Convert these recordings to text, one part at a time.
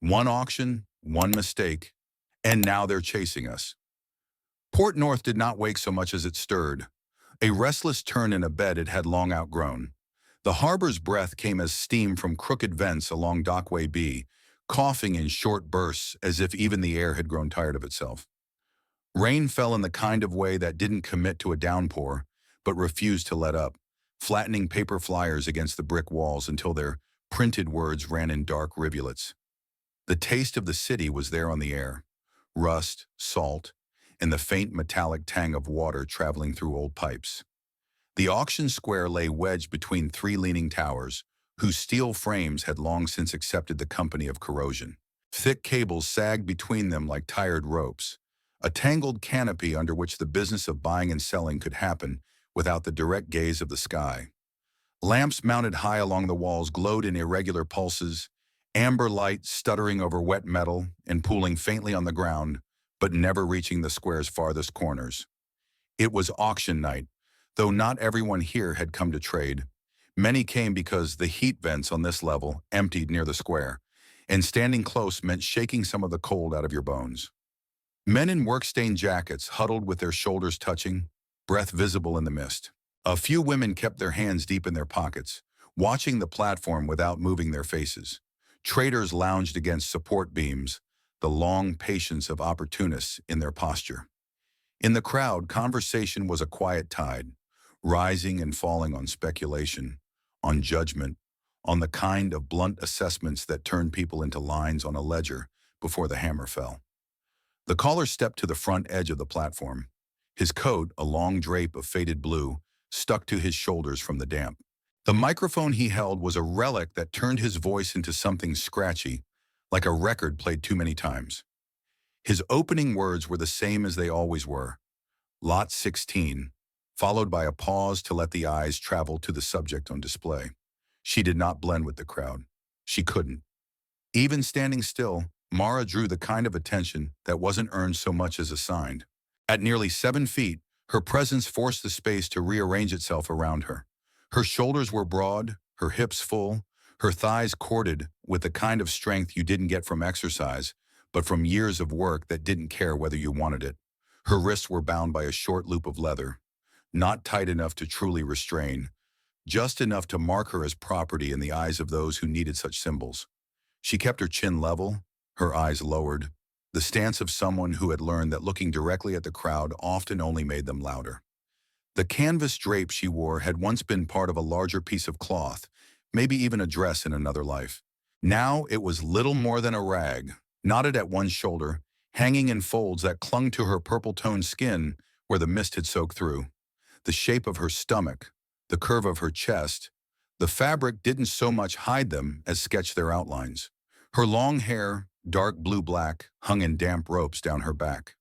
One auction, one mistake, and now they're chasing us. Port North did not wake so much as it stirred, a restless turn in a bed it had long outgrown. The harbor's breath came as steam from crooked vents along Dockway B, coughing in short bursts as if even the air had grown tired of itself. Rain fell in the kind of way that didn't commit to a downpour, but refused to let up, flattening paper flyers against the brick walls until their printed words ran in dark rivulets. The taste of the city was there on the air: rust, salt, and the faint metallic tang of water traveling through old pipes. The auction square lay wedged between three leaning towers, whose steel frames had long since accepted the company of corrosion. Thick cables sagged between them like tired ropes, a tangled canopy under which the business of buying and selling could happen without the direct gaze of the sky. Lamps mounted high along the walls glowed in irregular pulses, amber light stuttering over wet metal and pooling faintly on the ground, but never reaching the square's farthest corners. It was auction night, though not everyone here had come to trade. Many came because the heat vents on this level emptied near the square, and standing close meant shaking some of the cold out of your bones. Men in work-stained jackets huddled with their shoulders touching, breath visible in the mist. A few women kept their hands deep in their pockets, watching the platform without moving their faces. Traders lounged against support beams, the long patience of opportunists in their posture. In the crowd, conversation was a quiet tide, rising and falling on speculation, on judgment, on the kind of blunt assessments that turned people into lines on a ledger before the hammer fell. The caller stepped to the front edge of the platform. His coat, a long drape of faded blue, stuck to his shoulders from the damp. The microphone he held was a relic that turned his voice into something scratchy, like a record played too many times. His opening words were the same as they always were: Lot 16, followed by a pause to let the eyes travel to the subject on display. She did not blend with the crowd. She couldn't. Even standing still, Mara drew the kind of attention that wasn't earned so much as assigned. At nearly 7 feet, her presence forced the space to rearrange itself around her. Her shoulders were broad, her hips full, her thighs corded with the kind of strength you didn't get from exercise, but from years of work that didn't care whether you wanted it. Her wrists were bound by a short loop of leather, not tight enough to truly restrain, just enough to mark her as property in the eyes of those who needed such symbols. She kept her chin level, her eyes lowered, the stance of someone who had learned that looking directly at the crowd often only made them louder. The canvas drape she wore had once been part of a larger piece of cloth, maybe even a dress in another life. Now it was little more than a rag, knotted at one shoulder, hanging in folds that clung to her purple-toned skin where the mist had soaked through. The shape of her stomach, the curve of her chest, the fabric didn't so much hide them as sketch their outlines. Her long hair, dark blue-black, hung in damp ropes down her back.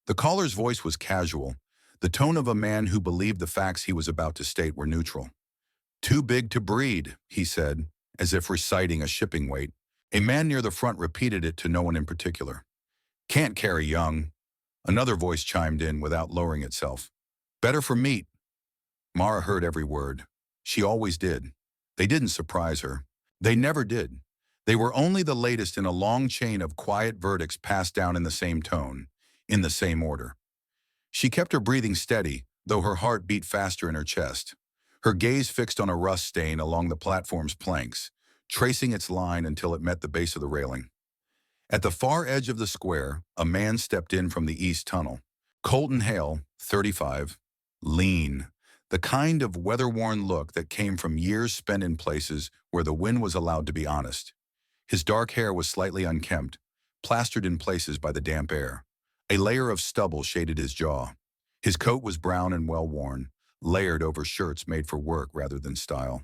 The caller's voice was casual, the tone of a man who believed the facts he was about to state were neutral. "Too big to breed," he said, as if reciting a shipping weight. A man near the front repeated it to no one in particular. "Can't carry young." Another voice chimed in without lowering itself. "Better for meat." Mara heard every word. She always did. They didn't surprise her. They never did. They were only the latest in a long chain of quiet verdicts passed down in the same tone, in the same order. She kept her breathing steady, though her heart beat faster in her chest. Her gaze fixed on a rust stain along the platform's planks, tracing its line until it met the base of the railing. At the far edge of the square, a man stepped in from the east tunnel. Colton Hale, 35, lean, the kind of weather-worn look that came from years spent in places where the wind was allowed to be honest. His dark hair was slightly unkempt, plastered in places by the damp air. A layer of stubble shaded his jaw. His coat was brown and well-worn, layered over shirts made for work rather than style.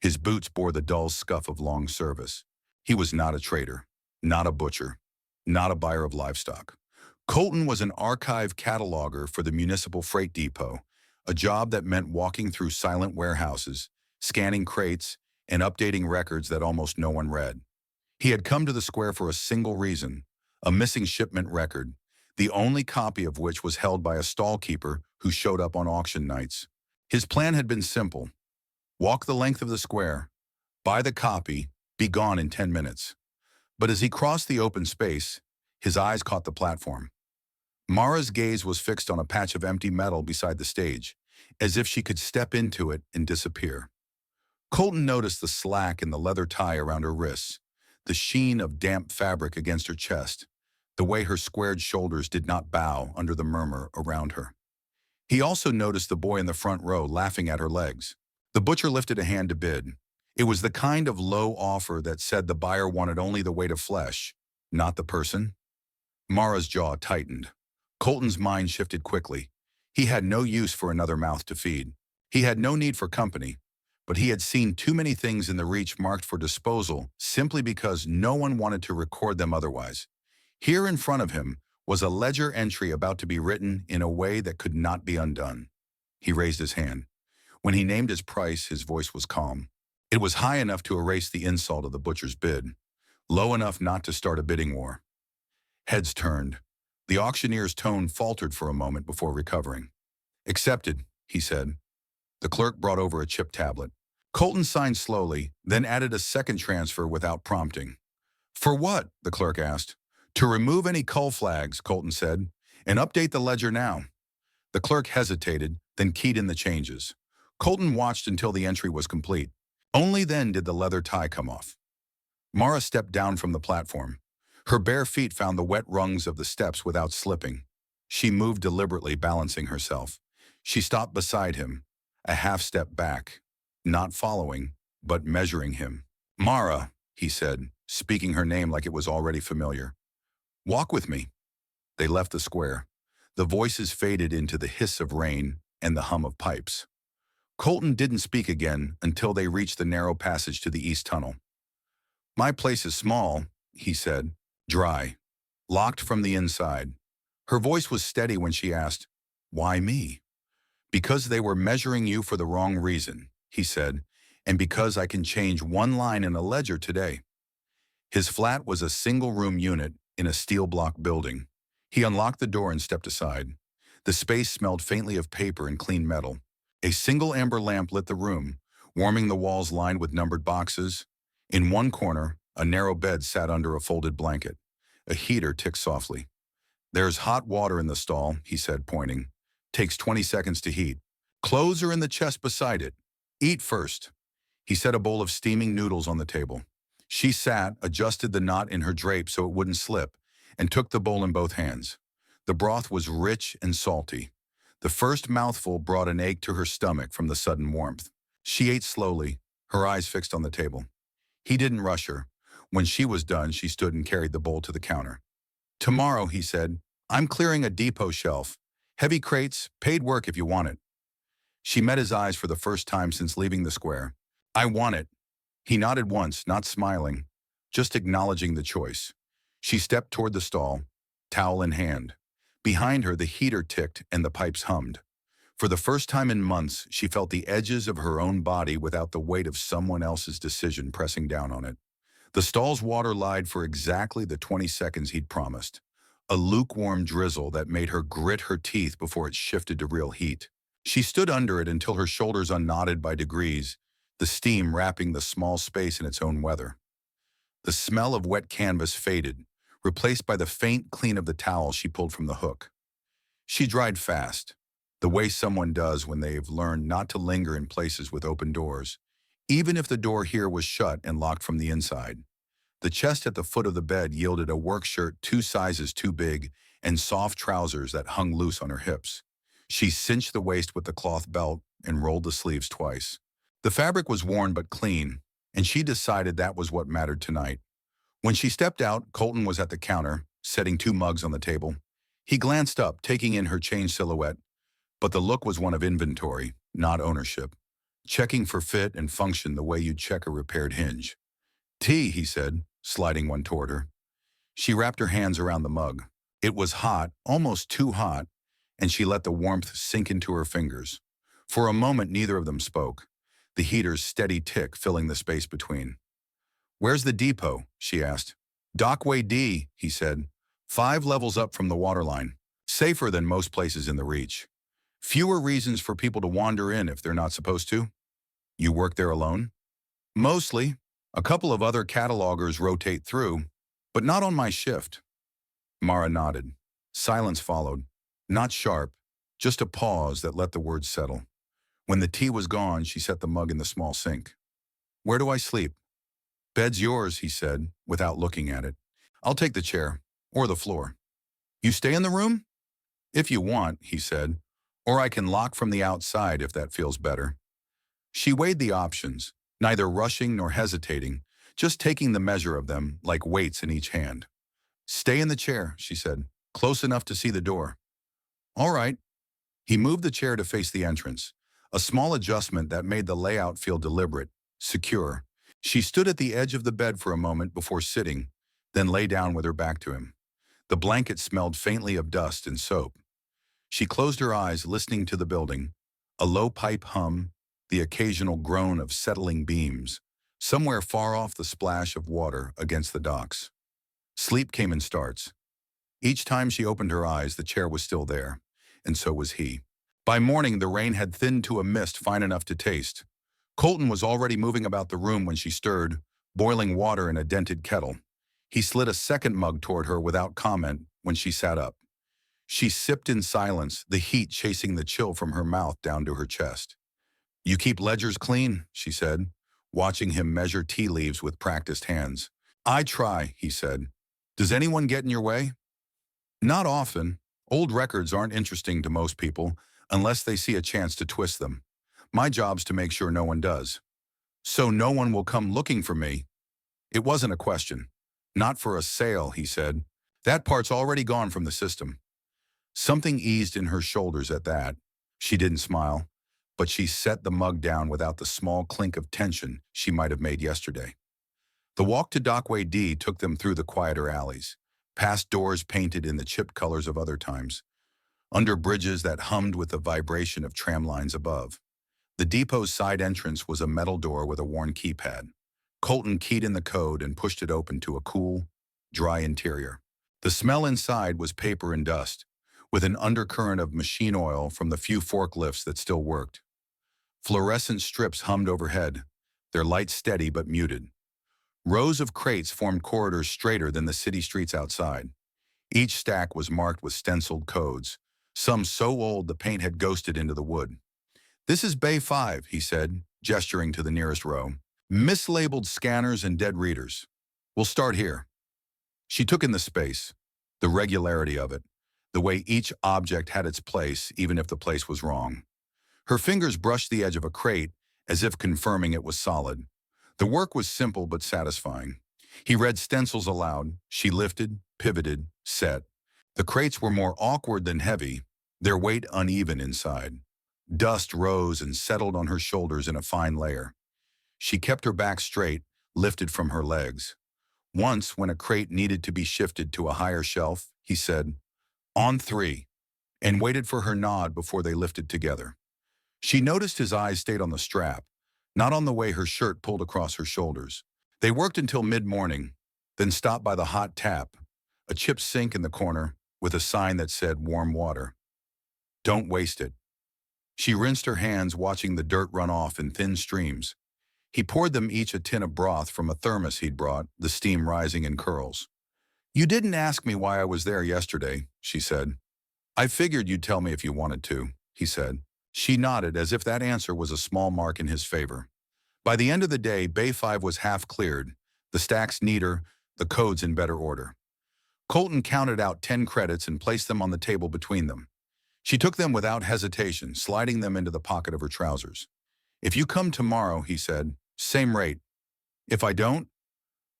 His boots bore the dull scuff of long service. He was not a trader, not a butcher, not a buyer of livestock. Colton was an archive cataloger for the municipal freight depot, a job that meant walking through silent warehouses, scanning crates, and updating records that almost no one read. He had come to the square for a single reason: a missing shipment record, the only copy of which was held by a stallkeeper who showed up on auction nights. His plan had been simple: walk the length of the square, buy the copy, be gone in 10 minutes. But as he crossed the open space, his eyes caught the platform. Mara's gaze was fixed on a patch of empty metal beside the stage, as if she could step into it and disappear. Colton noticed the slack in the leather tie around her wrists, the sheen of damp fabric against her chest, the way her squared shoulders did not bow under the murmur around her. He also noticed the boy in the front row laughing at her legs. The butcher lifted a hand to bid. It was the kind of low offer that said the buyer wanted only the weight of flesh, not the person. Mara's jaw tightened. Colton's mind shifted quickly. He had no use for another mouth to feed. He had no need for company, but he had seen too many things in the Reach marked for disposal simply because no one wanted to record them otherwise. Here in front of him was a ledger entry about to be written in a way that could not be undone. He raised his hand. When he named his price, his voice was calm. It was high enough to erase the insult of the butcher's bid, low enough not to start a bidding war. Heads turned. The auctioneer's tone faltered for a moment before recovering. "Accepted," he said. The clerk brought over a chip tablet. Colton signed slowly, then added a second transfer without prompting. "For what?" the clerk asked. "To remove any cull flags," Colton said, "and update the ledger now." The clerk hesitated, then keyed in the changes. Colton watched until the entry was complete. Only then did the leather tie come off. Mara stepped down from the platform. Her bare feet found the wet rungs of the steps without slipping. She moved deliberately, balancing herself. She stopped beside him, a half step back, not following, but measuring him. "Mara," he said, speaking her name like it was already familiar. "Walk with me." They left the square. The voices faded into the hiss of rain and the hum of pipes. Colton didn't speak again until they reached the narrow passage to the east tunnel. "My place is small," he said, dry, locked from the inside. Her voice was steady when she asked, "Why me?" "Because they were measuring you for the wrong reason," he said, "and because I can change one line in a ledger today." His flat was a single-room unit in a steel block building. He unlocked the door and stepped aside. The space smelled faintly of paper and clean metal. A single amber lamp lit the room, warming the walls lined with numbered boxes. In one corner, a narrow bed sat under a folded blanket. A heater ticked softly. "There's hot water in the stall," he said, pointing. "Takes 20 seconds to heat. Clothes are in the chest beside it. Eat first." He set a bowl of steaming noodles on the table. She sat, adjusted the knot in her drape so it wouldn't slip, and took the bowl in both hands. The broth was rich and salty. The first mouthful brought an ache to her stomach from the sudden warmth. She ate slowly, her eyes fixed on the table. He didn't rush her. When she was done, she stood and carried the bowl to the counter. "Tomorrow," he said, "I'm clearing a depot shelf. Heavy crates, paid work if you want it." She met his eyes for the first time since leaving the square. "I want it." He nodded once, not smiling, just acknowledging the choice. She stepped toward the stall, towel in hand. Behind her, the heater ticked and the pipes hummed. For the first time in months, she felt the edges of her own body without the weight of someone else's decision pressing down on it. The stall's water lied for exactly the 20 seconds he'd promised. A lukewarm drizzle that made her grit her teeth before it shifted to real heat. She stood under it until her shoulders unknotted by degrees, the steam wrapping the small space in its own weather. The smell of wet canvas faded, replaced by the faint clean of the towel she pulled from the hook. She dried fast, the way someone does when they've learned not to linger in places with open doors, even if the door here was shut and locked from the inside. The chest at the foot of the bed yielded a work shirt 2 sizes too big and soft trousers that hung loose on her hips. She cinched the waist with the cloth belt and rolled the sleeves twice. The fabric was worn but clean, and she decided that was what mattered tonight. When she stepped out, Colton was at the counter, setting 2 mugs on the table. He glanced up, taking in her changed silhouette, but the look was one of inventory, not ownership. Checking for fit and function the way you'd check a repaired hinge. "Tea," he said, sliding one toward her. She wrapped her hands around the mug. It was hot, almost too hot, and she let the warmth sink into her fingers. For a moment, neither of them spoke, the heater's steady tick filling the space between. "Where's the depot?" she asked. "Dockway D," he said, 5 levels up from the waterline. Safer than most places in the Reach. Fewer reasons for people to wander in if they're not supposed to. "You work there alone?" "Mostly. A couple of other catalogers rotate through. But not on my shift. Mara nodded. Silence followed. Not sharp, just a pause that let the words settle. When the tea was gone, she set the mug in the small sink. Where do I sleep? Bed's yours, he said, without looking at it. I'll take the chair, or the floor. You stay in the room? If you want, he said, or I can lock from the outside if that feels better. She weighed the options, neither rushing nor hesitating, just taking the measure of them like weights in each hand. Stay in the chair, she said, close enough to see the door. All right. He moved the chair to face the entrance, a small adjustment that made the layout feel deliberate, secure. She stood at the edge of the bed for a moment before sitting, then lay down with her back to him. The blanket smelled faintly of dust and soap. She closed her eyes, listening to the building, a low pipe hum, the occasional groan of settling beams, somewhere far off the splash of water against the docks. Sleep came in starts. Each time she opened her eyes, the chair was still there, and so was he. By morning, the rain had thinned to a mist fine enough to taste. Colton was already moving about the room when she stirred, boiling water in a dented kettle. He slid a second mug toward her without comment when she sat up. She sipped in silence, the heat chasing the chill from her mouth down to her chest. You keep ledgers clean, she said, watching him measure tea leaves with practiced hands. I try, he said. Does anyone get in your way? Not often. Old records aren't interesting to most people unless they see a chance to twist them. My job's to make sure no one does. So no one will come looking for me. It wasn't a question. Not for a sale, he said. That part's already gone from the system. Something eased in her shoulders at that. She didn't smile, but she set the mug down without the small clink of tension she might have made yesterday. The walk to Dockway D took them through the quieter alleys, past doors painted in the chipped colors of other times, under bridges that hummed with the vibration of tram lines above. The depot's side entrance was a metal door with a worn keypad. Colton keyed in the code and pushed it open to a cool, dry interior. The smell inside was paper and dust, with an undercurrent of machine oil from the few forklifts that still worked. Fluorescent strips hummed overhead, their light steady but muted. Rows of crates formed corridors straighter than the city streets outside. Each stack was marked with stenciled codes, some so old the paint had ghosted into the wood. This is Bay 5, he said, gesturing to the nearest row. Mislabeled scanners and dead readers. We'll start here. She took in the space, the regularity of it, the way each object had its place even if the place was wrong. Her fingers brushed the edge of a crate as if confirming it was solid. The work was simple but satisfying. He read stencils aloud. She lifted, pivoted, set. The crates were more awkward than heavy, their weight uneven inside. Dust rose and settled on her shoulders in a fine layer. She kept her back straight, lifted from her legs. Once, when a crate needed to be shifted to a higher shelf, he said, "On 3," and waited for her nod before they lifted together. She noticed his eyes stayed on the strap, not on the way her shirt pulled across her shoulders. They worked until mid-morning, then stopped by the hot tap, a chipped sink in the corner with a sign that said warm water. Don't waste it. She rinsed her hands, watching the dirt run off in thin streams. He poured them each a tin of broth from a thermos he'd brought, the steam rising in curls. You didn't ask me why I was there yesterday, she said. I figured you'd tell me if you wanted to, he said. She nodded as if that answer was a small mark in his favor. By the end of the day, Bay 5 was half cleared, the stacks neater, the codes in better order. Colton counted out 10 credits and placed them on the table between them. She took them without hesitation, sliding them into the pocket of her trousers. If you come tomorrow, he said, same rate. If I don't,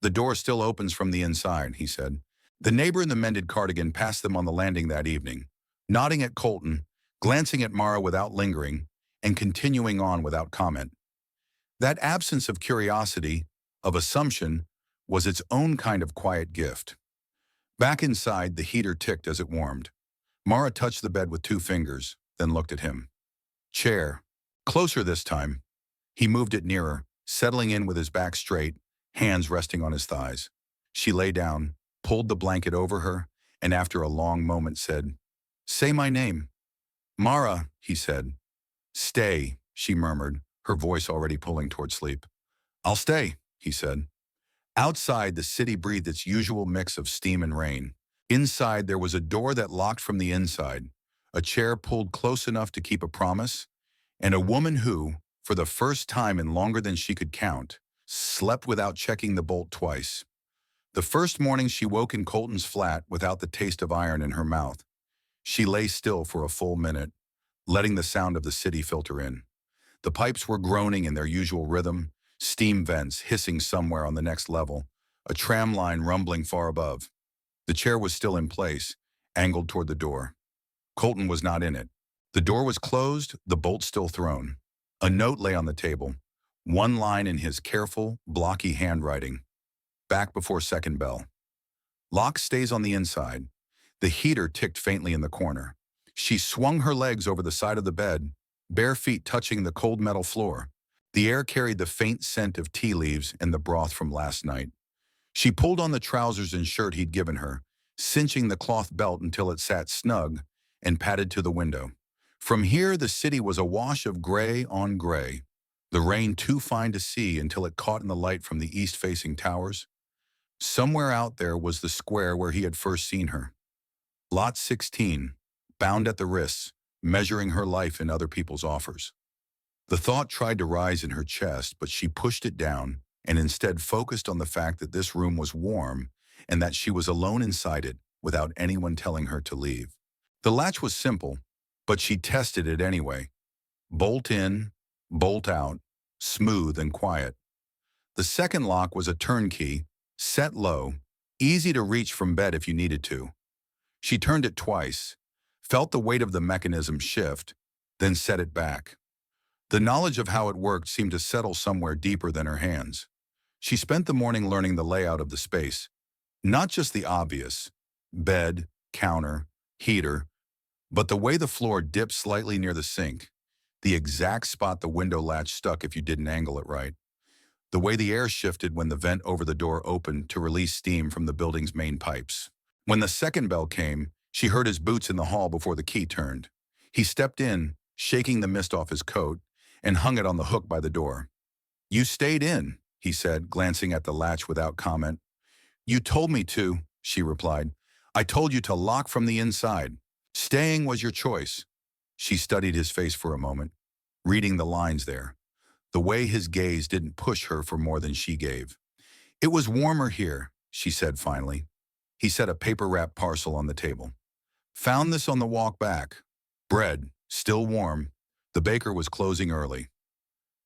the door still opens from the inside, he said. The neighbor in the mended cardigan passed them on the landing that evening, nodding at Colton, glancing at Mara without lingering, and continuing on without comment. That absence of curiosity, of assumption, was its own kind of quiet gift. Back inside, the heater ticked as it warmed. Mara touched the bed with 2 fingers, then looked at him. Chair. Closer this time. He moved it nearer, settling in with his back straight, hands resting on his thighs. She lay down, pulled the blanket over her, and after a long moment said, Say my name. Mara, he said. Stay, she murmured, her voice already pulling toward sleep. I'll stay, he said. Outside, the city breathed its usual mix of steam and rain. Inside, there was a door that locked from the inside, a chair pulled close enough to keep a promise, and a woman who, for the first time in longer than she could count, slept without checking the bolt twice. The first morning she woke in Colton's flat without the taste of iron in her mouth. She lay still for a full minute, letting the sound of the city filter in. The pipes were groaning in their usual rhythm, steam vents hissing somewhere on the next level, a tram line rumbling far above. The chair was still in place, angled toward the door. Colton was not in it. The door was closed, the bolt still thrown. A note lay on the table, one line in his careful, blocky handwriting. Back before second bell. Lock stays on the inside. The heater ticked faintly in the corner. She swung her legs over the side of the bed, bare feet touching the cold metal floor. The air carried the faint scent of tea leaves and the broth from last night. She pulled on the trousers and shirt he'd given her, cinching the cloth belt until it sat snug, and padded to the window. From here, the city was a wash of gray on gray, the rain too fine to see until it caught in the light from the east-facing towers. Somewhere out there was the square where he had first seen her. Lot 16, bound at the wrists, measuring her life in other people's offers. The thought tried to rise in her chest, but she pushed it down and instead focused on the fact that this room was warm and that she was alone inside it without anyone telling her to leave. The latch was simple, but she tested it anyway. Bolt in, bolt out, smooth and quiet. The second lock was a turnkey, set low, easy to reach from bed if you needed to. She turned it twice, felt the weight of the mechanism shift, then set it back. The knowledge of how it worked seemed to settle somewhere deeper than her hands. She spent the morning learning the layout of the space, not just the obvious, bed, counter, heater, but the way the floor dipped slightly near the sink, the exact spot the window latch stuck if you didn't angle it right, the way the air shifted when the vent over the door opened to release steam from the building's main pipes. When the second bell came, she heard his boots in the hall before the key turned. He stepped in, shaking the mist off his coat, and hung it on the hook by the door. "You stayed in," he said, glancing at the latch without comment. "You told me to," she replied. "I told you to lock from the inside. Staying was your choice." She studied his face for a moment, reading the lines there. The way his gaze didn't push her for more than she gave. "It was warmer here," she said finally. He set a paper-wrapped parcel on the table. "Found this on the walk back. Bread, still warm." The baker was closing early.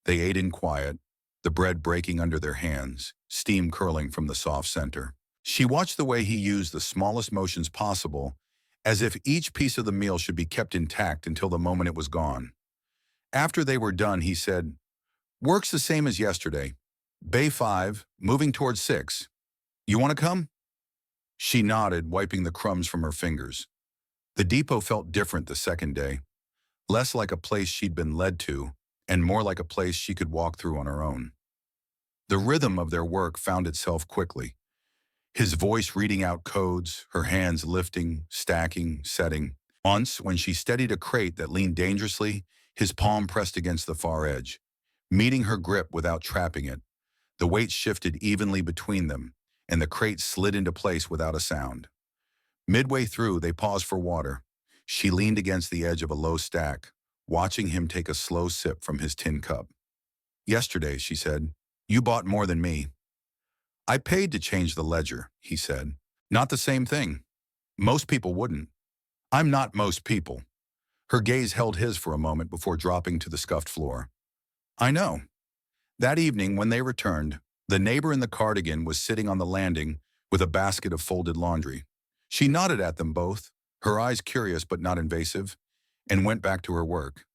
They ate in quiet, the bread breaking under their hands, steam curling from the soft center. She watched the way he used the smallest motions possible, as if each piece of the meal should be kept intact until the moment it was gone. After they were done, he said, "Work's the same as yesterday. Bay 5, moving towards 6. You want to come?" She nodded, wiping the crumbs from her fingers. The depot felt different the second day, less like a place she'd been led to, and more like a place she could walk through on her own. The rhythm of their work found itself quickly. His voice reading out codes, her hands lifting, stacking, setting. Once, when she steadied a crate that leaned dangerously, his palm pressed against the far edge, meeting her grip without trapping it. The weight shifted evenly between them, and the crate slid into place without a sound. Midway through, they paused for water. She leaned against the edge of a low stack, watching him take a slow sip from his tin cup. "Yesterday," she said, "you bought more than me." "I paid to change the ledger," he said. "Not the same thing. Most people wouldn't." "I'm not most people." Her gaze held his for a moment before dropping to the scuffed floor. "I know." That evening, when they returned, the neighbor in the cardigan was sitting on the landing with a basket of folded laundry. She nodded at them both, her eyes curious but not invasive, and went back to her work.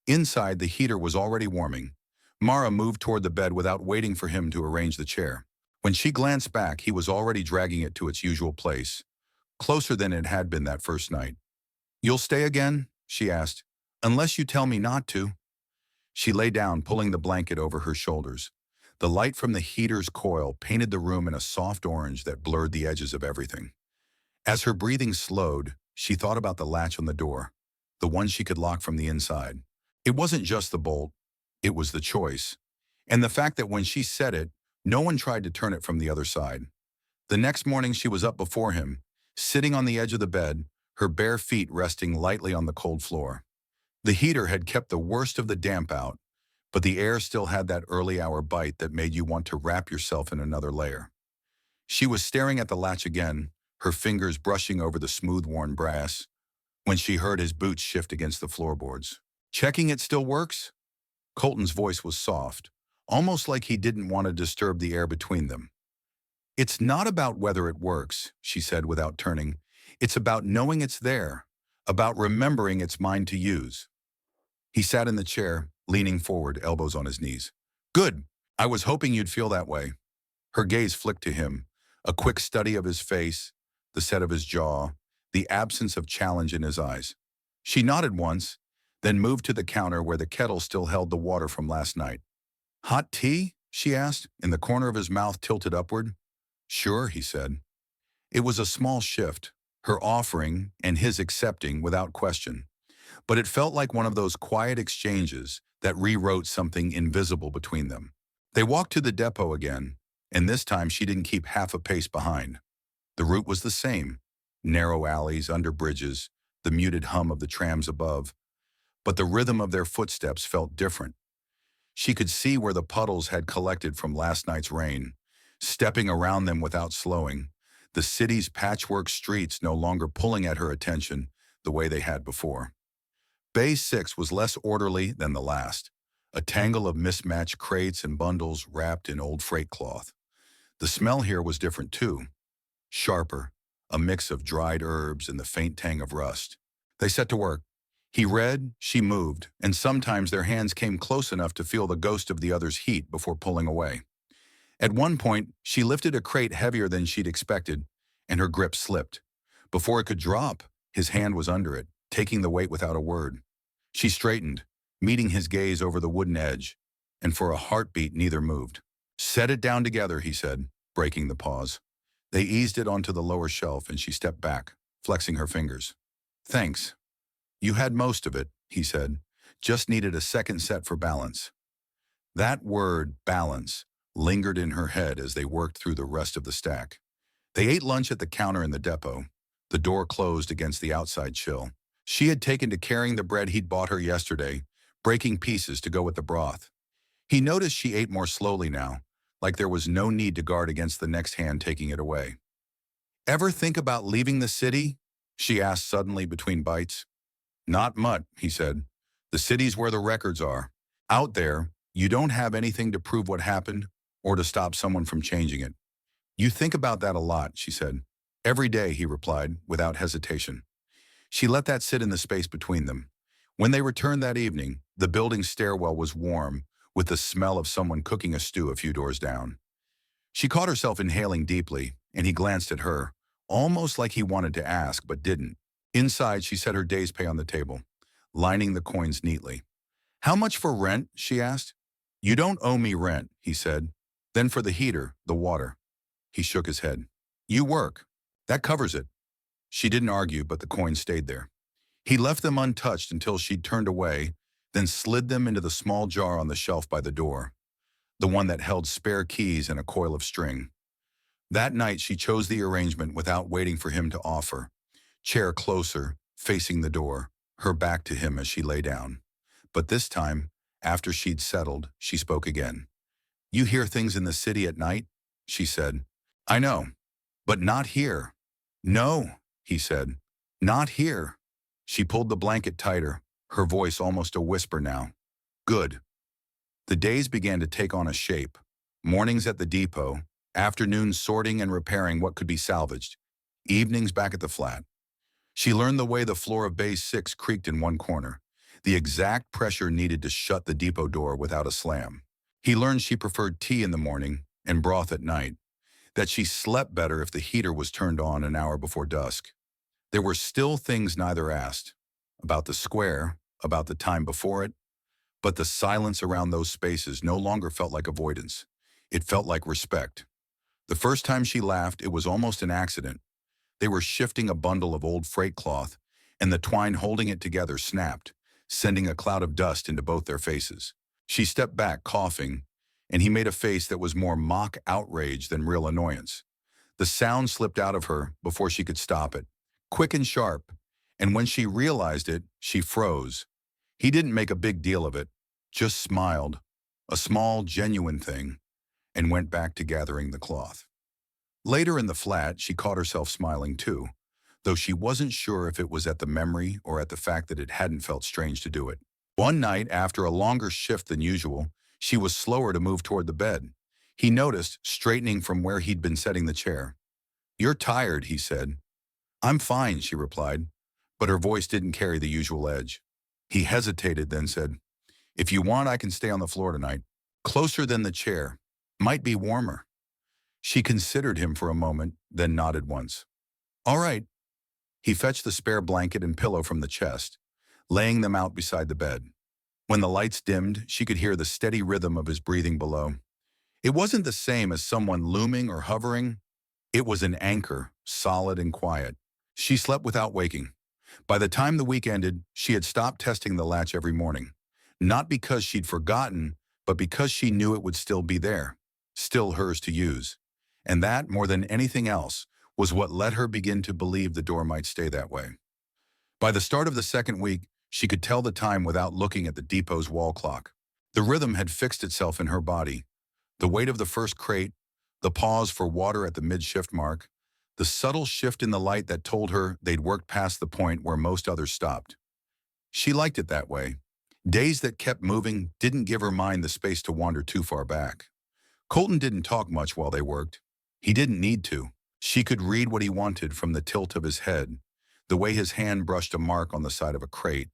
Inside, the heater was already warming. Mara moved toward the bed without waiting for him to arrange the chair. When she glanced back, he was already dragging it to its usual place, closer than it had been that first night. "You'll stay again?" she asked. "Unless you tell me not to." She lay down, pulling the blanket over her shoulders. The light from the heater's coil painted the room in a soft orange that blurred the edges of everything. As her breathing slowed, she thought about the latch on the door, the one she could lock from the inside. It wasn't just the bolt, it was the choice. And the fact that when she set it, No one tried to turn it from the other side. The next morning she was up before him, sitting on the edge of the bed, her bare feet resting lightly on the cold floor. The heater had kept the worst of the damp out, but the air still had that early hour bite that made you want to wrap yourself in another layer. She was staring at the latch again, her fingers brushing over the smooth-worn brass, when she heard his boots shift against the floorboards. "Checking it still works?" Colton's voice was soft, almost like he didn't want to disturb the air between them. "It's not about whether it works," she said without turning. "It's about knowing it's there, about remembering it's mine to use." He sat in the chair, leaning forward, elbows on his knees. "Good. I was hoping you'd feel that way." Her gaze flicked to him, a quick study of his face, the set of his jaw, the absence of challenge in his eyes. She nodded once, then moved to the counter where the kettle still held the water from last night. "Hot tea?" she asked, in the corner of his mouth tilted upward. "Sure," he said. It was a small shift, her offering and his accepting without question. But it felt like one of those quiet exchanges that rewrote something invisible between them. They walked to the depot again, and this time she didn't keep half a pace behind. The route was the same, narrow alleys, under bridges, the muted hum of the trams above. But the rhythm of their footsteps felt different. She could see where the puddles had collected from last night's rain, stepping around them without slowing, the city's patchwork streets no longer pulling at her attention the way they had before. Bay 6 was less orderly than the last, a tangle of mismatched crates and bundles wrapped in old freight cloth. The smell here was different too, sharper, a mix of dried herbs and the faint tang of rust. They set to work. He read, she moved, and sometimes their hands came close enough to feel the ghost of the other's heat before pulling away. At one point, she lifted a crate heavier than she'd expected, and her grip slipped. Before it could drop, his hand was under it, taking the weight without a word. She straightened, meeting his gaze over the wooden edge, and for a heartbeat neither moved. "Set it down together," he said, breaking the pause. They eased it onto the lower shelf, and she stepped back, flexing her fingers. "Thanks. You had most of it," he said. "Just needed a second set for balance." That word, balance, lingered in her head as they worked through the rest of the stack. They ate lunch at the counter in the depot, the door closed against the outside chill. She had taken to carrying the bread he'd bought her yesterday, breaking pieces to go with the broth. He noticed she ate more slowly now, like there was no need to guard against the next hand taking it away. "Ever think about leaving the city?" she asked suddenly between bites. "Not much," he said. "The city's where the records are. Out there, you don't have anything to prove what happened or to stop someone from changing it." "You think about that a lot," she said. "Every day," he replied, without hesitation. She let that sit in the space between them. When they returned that evening, the building's stairwell was warm, with the smell of someone cooking a stew a few doors down. She caught herself inhaling deeply, and he glanced at her, almost like he wanted to ask but didn't. Inside, she set her day's pay on the table, lining the coins neatly. "How much for rent?" she asked. "You don't owe me rent," he said. "Then for the heater, the water." He shook his head. "You work. That covers it." She didn't argue, but the coins stayed there. He left them untouched until she'd turned away, then slid them into the small jar on the shelf by the door, the one that held spare keys and a coil of string. That night she chose the arrangement without waiting for him to offer. Chair closer, facing the door, her back to him as she lay down. But this time, after she'd settled, she spoke again. "You hear things in the city at night?" she said. "I know, but not here." "No," he said. "Not here." She pulled the blanket tighter, her voice almost a whisper now. "Good." The days began to take on a shape. Mornings at the depot, afternoons sorting and repairing what could be salvaged, evenings back at the flat. She learned the way the floor of Bay 6 creaked in one corner, the exact pressure needed to shut the depot door without a slam. He learned she preferred tea in the morning and broth at night, that she slept better if the heater was turned on an hour before dusk. There were still things neither asked, about the square, about the time before it, but the silence around those spaces no longer felt like avoidance. It felt like respect. The first time she laughed, it was almost an accident. They were shifting a bundle of old freight cloth, and the twine holding it together snapped, sending a cloud of dust into both their faces. She stepped back, coughing, and he made a face that was more mock outrage than real annoyance. The sound slipped out of her before she could stop it, quick and sharp, and when she realized it, she froze. He didn't make a big deal of it, just smiled, a small, genuine thing, and went back to gathering the cloth. Later in the flat, she caught herself smiling too, though she wasn't sure if it was at the memory or at the fact that it hadn't felt strange to do it. One night, after a longer shift than usual, she was slower to move toward the bed. He noticed, straightening from where he'd been setting the chair. "You're tired," he said. "I'm fine," she replied, but her voice didn't carry the usual edge. He hesitated, then said, "If you want, I can stay on the floor tonight. Closer than the chair. Might be warmer." She considered him for a moment, then nodded once. "All right." He fetched the spare blanket and pillow from the chest, laying them out beside the bed. When the lights dimmed, she could hear the steady rhythm of his breathing below. It wasn't the same as someone looming or hovering. It was an anchor, solid and quiet. She slept without waking. By the time the week ended, she had stopped testing the latch every morning. Not because she'd forgotten, but because she knew it would still be there, still hers to use. And that, more than anything else, was what let her begin to believe the door might stay that way. By the start of the second week, she could tell the time without looking at the depot's wall clock. The rhythm had fixed itself in her body. The weight of the first crate, the pause for water at the mid-shift mark, the subtle shift in the light that told her they'd worked past the point where most others stopped. She liked it that way. Days that kept moving didn't give her mind the space to wander too far back. Colton didn't talk much while they worked. He didn't need to. She could read what he wanted from the tilt of his head, the way his hand brushed a mark on the side of a crate,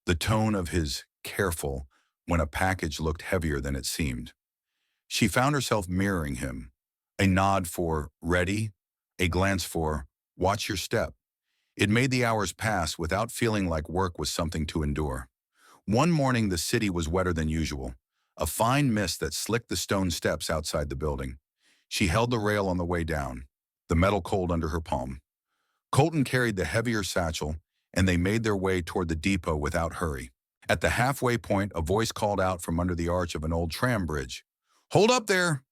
the tone of his "careful" when a package looked heavier than it seemed. She found herself mirroring him, a nod for "ready," a glance for "watch your step." It made the hours pass without feeling like work was something to endure. One morning the city was wetter than usual, a fine mist that slicked the stone steps outside the building. She held the rail on the way down, the metal cold under her palm. Colton carried the heavier satchel, and they made their way toward the depot without hurry. At the halfway point, a voice called out from under the arch of an old tram bridge. "Hold up there!"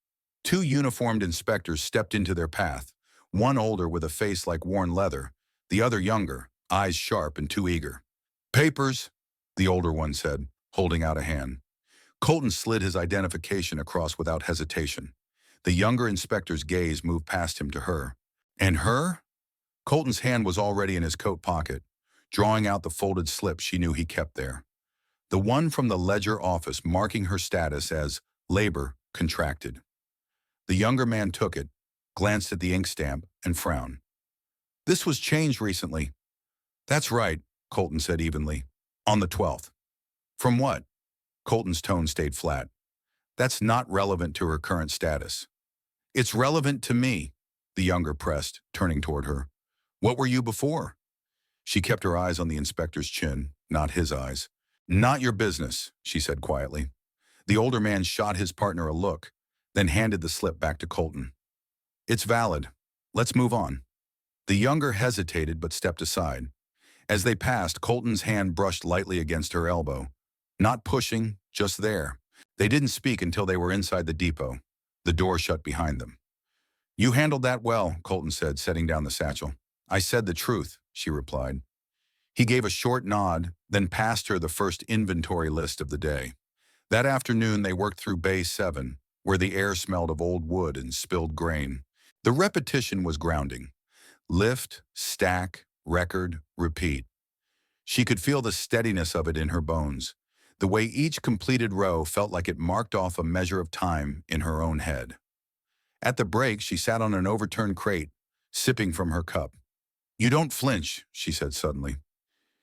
Two uniformed inspectors stepped into their path, one older with a face like worn leather, the other younger, eyes sharp and too eager. "Papers," the older one said, holding out a hand. Colton slid his identification across without hesitation. The younger inspector's gaze moved past him to her. And her? Colton's hand was already in his coat pocket, drawing out the folded slip she knew he kept there. The one from the ledger office marking her status as labor contracted. The younger man took it, glanced at the ink stamp, and frowned. "This was changed recently." "That's right," Colton said evenly. "On the 12th. "From what?" Colton's tone stayed flat. "That's not relevant to her current status." "It's relevant to me," the younger pressed, turning toward her. "What were you before?" She kept her eyes on the inspector's chin, not his eyes. "Not your business," she said quietly. The older man shot his partner a look, then handed the slip back to Colton. "It's valid. Let's move on." The younger hesitated but stepped aside. As they passed, Colton's hand brushed lightly against her elbow. Not pushing, just there. They didn't speak until they were inside the depot. The door shut behind them. "You handled that well," Colton said, setting down the satchel. "I said the truth," she replied. He gave a short nod, then passed her the first inventory list of the day. That afternoon they worked through Bay 7, where the air smelled of old wood and spilled grain. The repetition was grounding. Lift, stack, record, repeat. She could feel the steadiness of it in her bones, the way each completed row felt like it marked off a measure of time in her own head. At the break, she sat on an overturned crate, sipping from her cup. "You don't flinch," she said suddenly.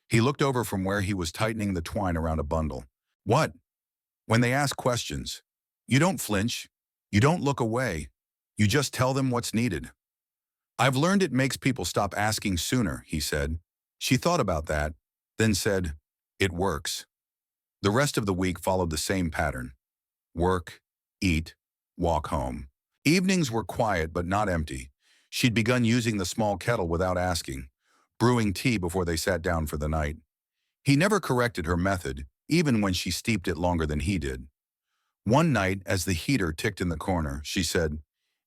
He looked over from where he was tightening the twine around a bundle. "What?" "When they ask questions, you don't flinch. You don't look away. You just tell them what's needed." "I've learned it makes people stop asking sooner," he said. She thought about that, then said, "It works." The rest of the week followed the same pattern. Work, eat, walk home. Evenings were quiet but not empty. She'd begun using the small kettle without asking, brewing tea before they sat down for the night. He never corrected her method, even when she steeped it longer than he did. One night, as the heater ticked in the corner, she said,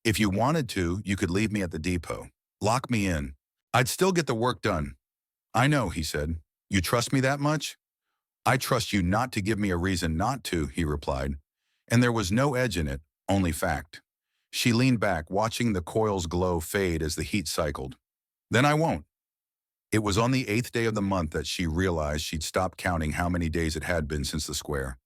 "If you wanted to, you could leave me at the depot. Lock me in. I'd still get the work done." "I know," he said. "You trust me that much?" "I trust you not to give me a reason not to," he replied. And there was no edge in it, only fact. She leaned back, watching the coil's glow fade as the heat cycled. "Then I won't." It was on the 8th day of the month that she realized she'd stopped counting how many days it had been since the square.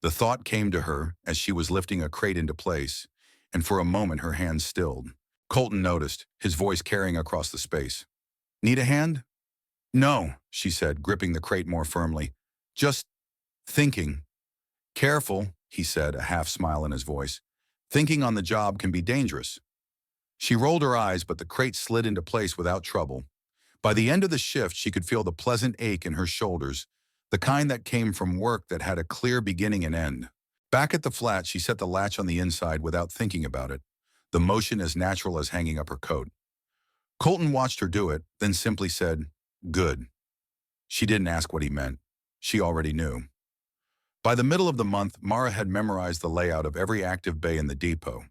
The thought came to her as she was lifting a crate into place, and for a moment her hands stilled. Colton noticed, his voice carrying across the space. "Need a hand?" "No," she said, gripping the crate more firmly. "Just thinking." "Careful," he said, a half smile in his voice. "Thinking on the job can be dangerous." She rolled her eyes, but the crate slid into place without trouble. By the end of the shift, she could feel the pleasant ache in her shoulders, the kind that came from work that had a clear beginning and end. Back at the flat, she set the latch on the inside without thinking about it, the motion as natural as hanging up her coat. Colton watched her do it, then simply said, "Good." She didn't ask what he meant. She already knew. By the middle of the month, Mara had memorized the layout of every active bay in the depot.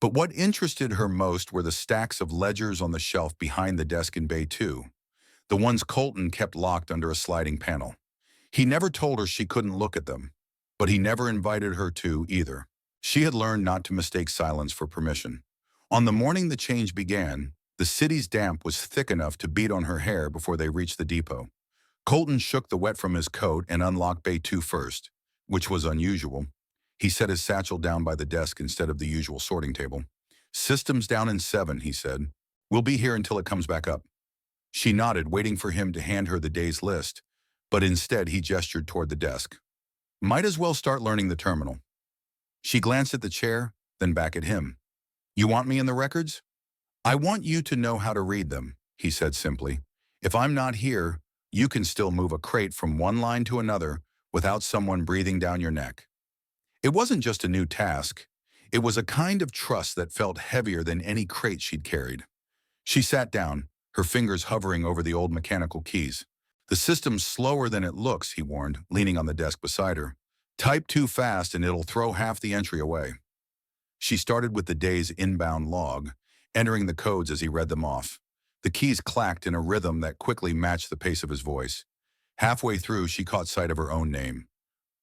But what interested her most were the stacks of ledgers on the shelf behind the desk in Bay 2, the ones Colton kept locked under a sliding panel. He never told her she couldn't look at them, but he never invited her to either. She had learned not to mistake silence for permission. On the morning the change began, the city's damp was thick enough to beat on her hair before they reached the depot. Colton shook the wet from his coat and unlocked Bay 2 first, which was unusual. He set his satchel down by the desk instead of the usual sorting table. "System's down in 7, he said. "We'll be here until it comes back up." She nodded, waiting for him to hand her the day's list, but instead he gestured toward the desk. "Might as well start learning the terminal." She glanced at the chair, then back at him. "You want me in the records?" "I want you to know how to read them," he said simply. "If I'm not here, you can still move a crate from one line to another without someone breathing down your neck." It wasn't just a new task. It was a kind of trust that felt heavier than any crate she'd carried. She sat down, her fingers hovering over the old mechanical keys. "The system's slower than it looks," he warned, leaning on the desk beside her. "Type too fast and it'll throw half the entry away." She started with the day's inbound log, entering the codes as he read them off. The keys clacked in a rhythm that quickly matched the pace of his voice. Halfway through, she caught sight of her own name.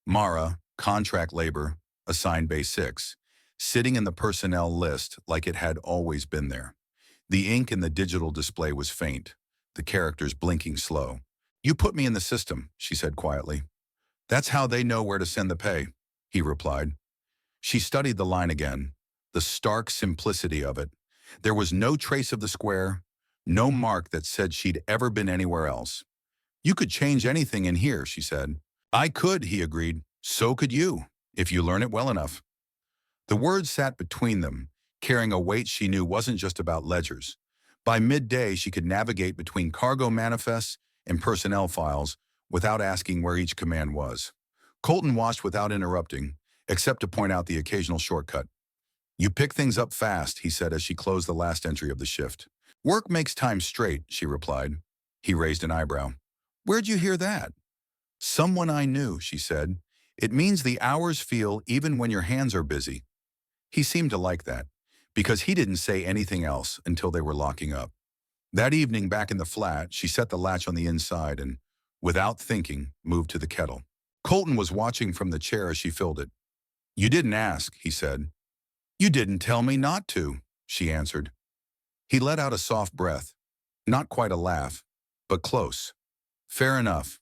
Mara, contract labor, assigned Bay 6, sitting in the personnel list like it had always been there. The ink in the digital display was faint, the characters blinking slow. "You put me in the system," she said quietly. "That's how they know where to send the pay," he replied. She studied the line again, the stark simplicity of it. There was no trace of the square, no mark that said she'd ever been anywhere else. "You could change anything in here," she said. "I could," he agreed. "So could you, if you learn it well enough." The words sat between them, carrying a weight she knew wasn't just about ledgers. By midday, she could navigate between cargo manifests and personnel files without asking where each command was. Colton watched without interrupting, except to point out the occasional shortcut. "You pick things up fast," he said as she closed the last entry of the shift. "Work makes time straight," she replied. He raised an eyebrow. "Where'd you hear that?" "Someone I knew," she said. "It means the hours feel even when your hands are busy." He seemed to like that, because he didn't say anything else until they were locking up. That evening, back in the flat, she set the latch on the inside and, without thinking, moved to the kettle. Colton was watching from the chair as she filled it. "You didn't ask," he said. "You didn't tell me not to," she answered. He let out a soft breath. Not quite a laugh, but close. "Fair enough."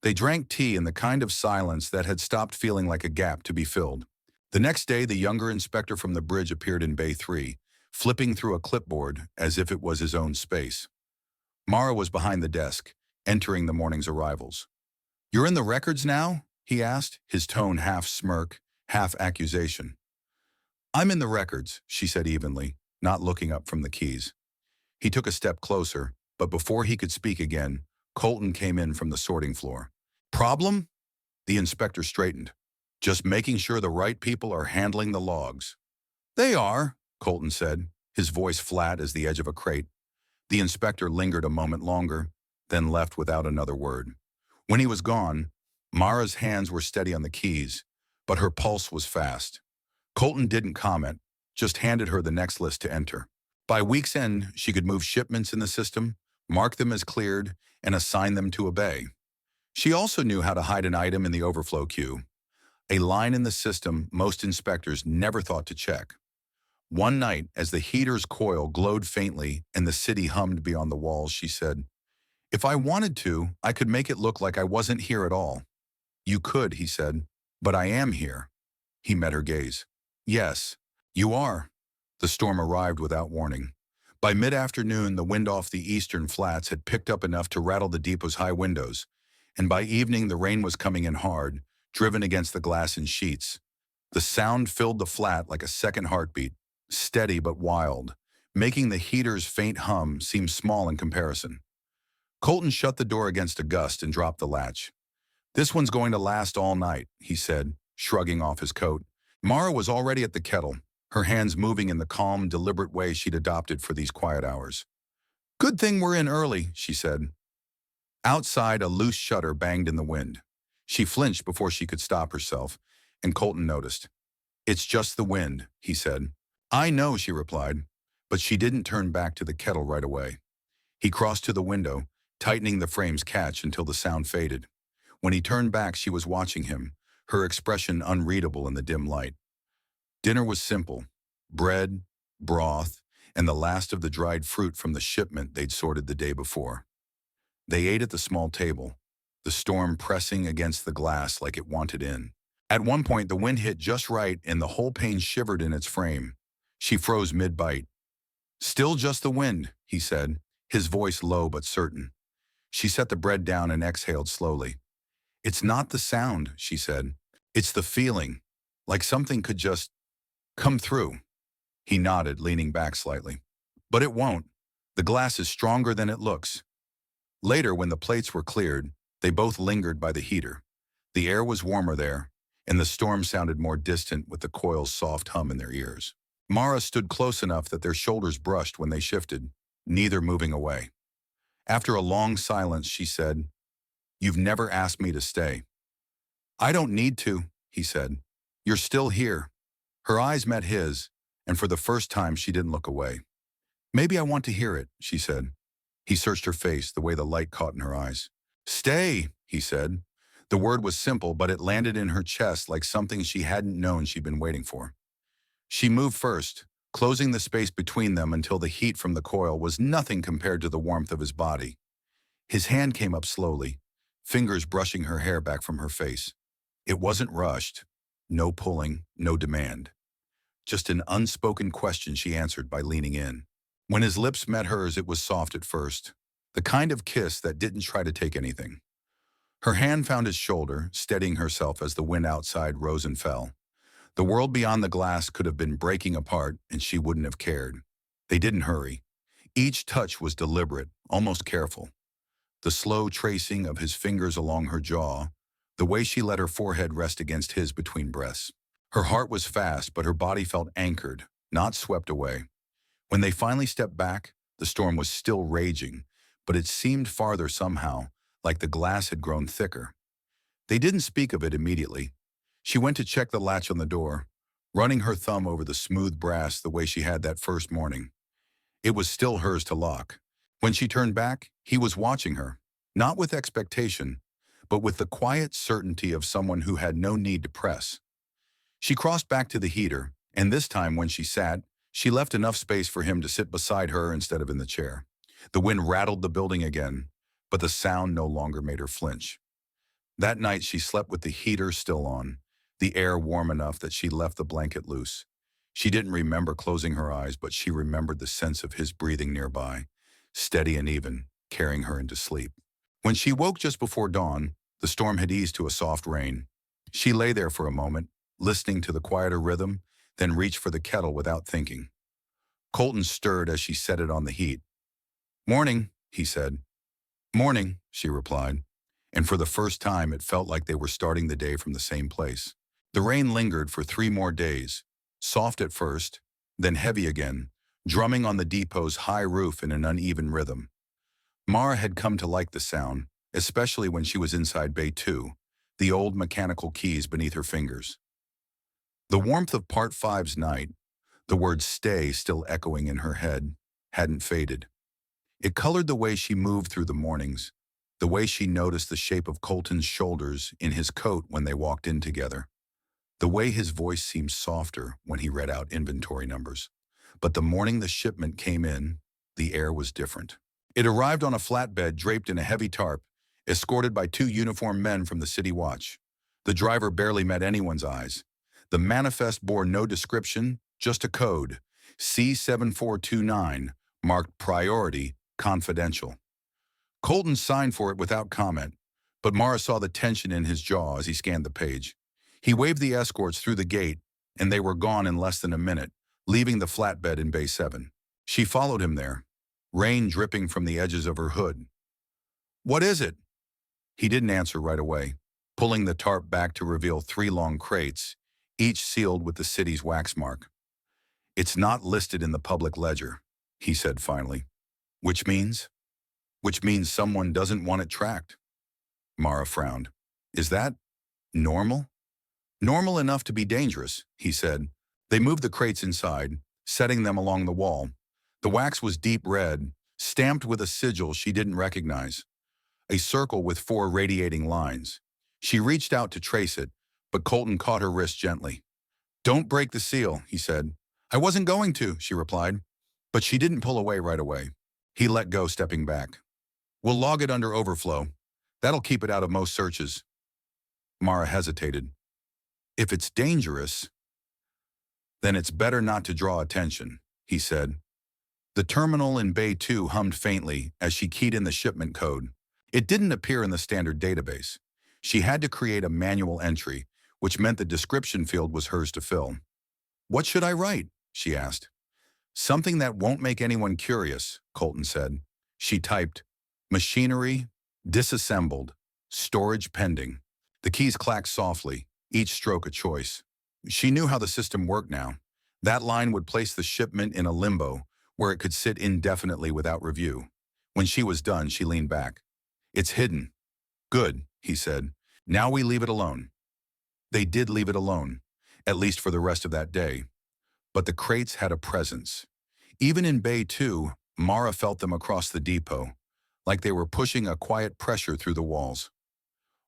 They drank tea in the kind of silence that had stopped feeling like a gap to be filled. The next day, the younger inspector from the bridge appeared in Bay 3, flipping through a clipboard as if it was his own space. Mara was behind the desk, entering the morning's arrivals. "You're in the records now?" he asked, his tone half smirk, half accusation. "I'm in the records," she said evenly, not looking up from the keys. He took a step closer, but before he could speak again, Colton came in from the sorting floor. "Problem?" The inspector straightened. "Just making sure the right people are handling the logs." "They are," Colton said, his voice flat as the edge of a crate. The inspector lingered a moment longer, then left without another word. When he was gone, Mara's hands were steady on the keys, but her pulse was fast. Colton didn't comment, just handed her the next list to enter. By week's end, she could move shipments in the system, mark them as cleared, and assign them to a bay. She also knew how to hide an item in the overflow queue, a line in the system most inspectors never thought to check. One night, as the heater's coil glowed faintly and the city hummed beyond the walls, she said, "If I wanted to, I could make it look like I wasn't here at all." "You could," he said, "but I am here." He met her gaze. "Yes, you are." The storm arrived without warning. By mid-afternoon, the wind off the eastern flats had picked up enough to rattle the depot's high windows, and by evening the rain was coming in hard, driven against the glass in sheets. The sound filled the flat like a second heartbeat, steady but wild, making the heater's faint hum seem small in comparison. Colton shut the door against a gust and dropped the latch. "This one's going to last all night," he said, shrugging off his coat. Mara was already at the kettle, her hands moving in the calm, deliberate way she'd adopted for these quiet hours. "Good thing we're in early," she said. Outside, a loose shutter banged in the wind. She flinched before she could stop herself, and Colton noticed. "It's just the wind," he said. "I know," she replied, but she didn't turn back to the kettle right away. He crossed to the window, tightening the frame's catch until the sound faded. When he turned back, she was watching him, her expression unreadable in the dim light. Dinner was simple: bread, broth, and the last of the dried fruit from the shipment they'd sorted the day before. They ate at the small table, the storm pressing against the glass like it wanted in. At one point, the wind hit just right and the whole pane shivered in its frame. She froze mid-bite. "Still just the wind," he said, his voice low but certain. She set the bread down and exhaled slowly. "It's not the sound," she said. "It's the feeling, like something could just come through." He nodded, leaning back slightly. "But it won't. The glass is stronger than it looks." Later, when the plates were cleared, they both lingered by the heater. The air was warmer there, and the storm sounded more distant with the coil's soft hum in their ears. Mara stood close enough that their shoulders brushed when they shifted, neither moving away. After a long silence, she said, "You've never asked me to stay." "I don't need to," he said. "You're still here." Her eyes met his, and for the first time she didn't look away. "Maybe I want to hear it," she said. He searched her face, the way the light caught in her eyes. "Stay," he said. The word was simple, but it landed in her chest like something she hadn't known she'd been waiting for. She moved first, closing the space between them until the heat from the coil was nothing compared to the warmth of his body. His hand came up slowly, fingers brushing her hair back from her face. It wasn't rushed. No pulling, no demand. Just an unspoken question she answered by leaning in. When his lips met hers, it was soft at first, the kind of kiss that didn't try to take anything. Her hand found his shoulder, steadying herself as the wind outside rose and fell. The world beyond the glass could have been breaking apart, and she wouldn't have cared. They didn't hurry. Each touch was deliberate, almost careful. The slow tracing of his fingers along her jaw, the way she let her forehead rest against his between breaths. Her heart was fast, but her body felt anchored, not swept away. When they finally stepped back, the storm was still raging, but it seemed farther somehow, like the glass had grown thicker. They didn't speak of it immediately. She went to check the latch on the door, running her thumb over the smooth brass the way she had that first morning. It was still hers to lock. When she turned back, he was watching her, not with expectation, but with the quiet certainty of someone who had no need to press. She crossed back to the heater, and this time when she sat, she left enough space for him to sit beside her instead of in the chair. The wind rattled the building again, but the sound no longer made her flinch. That night she slept with the heater still on, the air warm enough that she left the blanket loose. She didn't remember closing her eyes, but she remembered the sense of his breathing nearby, steady and even, carrying her into sleep. When she woke just before dawn, the storm had eased to a soft rain. She lay there for a moment, listening to the quieter rhythm, then reached for the kettle without thinking. Colton stirred as she set it on the heat. "Morning," he said. "Morning," she replied, and for the first time it felt like they were starting the day from the same place. The rain lingered for 3 more days, soft at first, then heavy again, drumming on the depot's high roof in an uneven rhythm. Mara had come to like the sound, especially when she was inside Bay 2, the old mechanical keys beneath her fingers. The warmth of Part Five's night, the word stay still echoing in her head, hadn't faded. It colored the way she moved through the mornings, the way she noticed the shape of Colton's shoulders in his coat when they walked in together, the way his voice seemed softer when he read out inventory numbers. But the morning the shipment came in, the air was different. It arrived on a flatbed draped in a heavy tarp, escorted by two uniformed men from the city watch. The driver barely met anyone's eyes. The manifest bore no description, just a code, C7429, marked Priority Confidential. Colton signed for it without comment, but Mara saw the tension in his jaw as he scanned the page. He waved the escorts through the gate, and they were gone in less than a minute, leaving the flatbed in Bay 7. She followed him there, rain dripping from the edges of her hood. "What is it?" He didn't answer right away, pulling the tarp back to reveal three long crates, each sealed with the city's wax mark. "It's not listed in the public ledger," he said finally. Which means? Which means someone doesn't want it tracked." Mara frowned. "Is that normal?" "Normal enough to be dangerous," he said. They moved the crates inside, setting them along the wall. The wax was deep red, stamped with a sigil she didn't recognize, a circle with four radiating lines. She reached out to trace it, but Colton caught her wrist gently. "Don't break the seal," he said. "I wasn't going to," she replied, but she didn't pull away right away. He let go, stepping back. "We'll log it under overflow. That'll keep it out of most searches." Mara hesitated. "If it's dangerous, then it's better not to draw attention," he said. The terminal in Bay 2 hummed faintly as she keyed in the shipment code. It didn't appear in the standard database. She had to create a manual entry, which meant the description field was hers to fill. "What should I write?" she asked. "Something that won't make anyone curious," Colton said. She typed, "Machinery, disassembled, storage pending." The keys clacked softly, each stroke a choice. She knew how the system worked now. That line would place the shipment in a limbo, where it could sit indefinitely without review. When she was done, she leaned back. "It's hidden." "Good," he said. "Now we leave it alone." They did leave it alone, at least for the rest of that day. But the crates had a presence. Even in Bay 2, Mara felt them across the depot, like they were pushing a quiet pressure through the walls.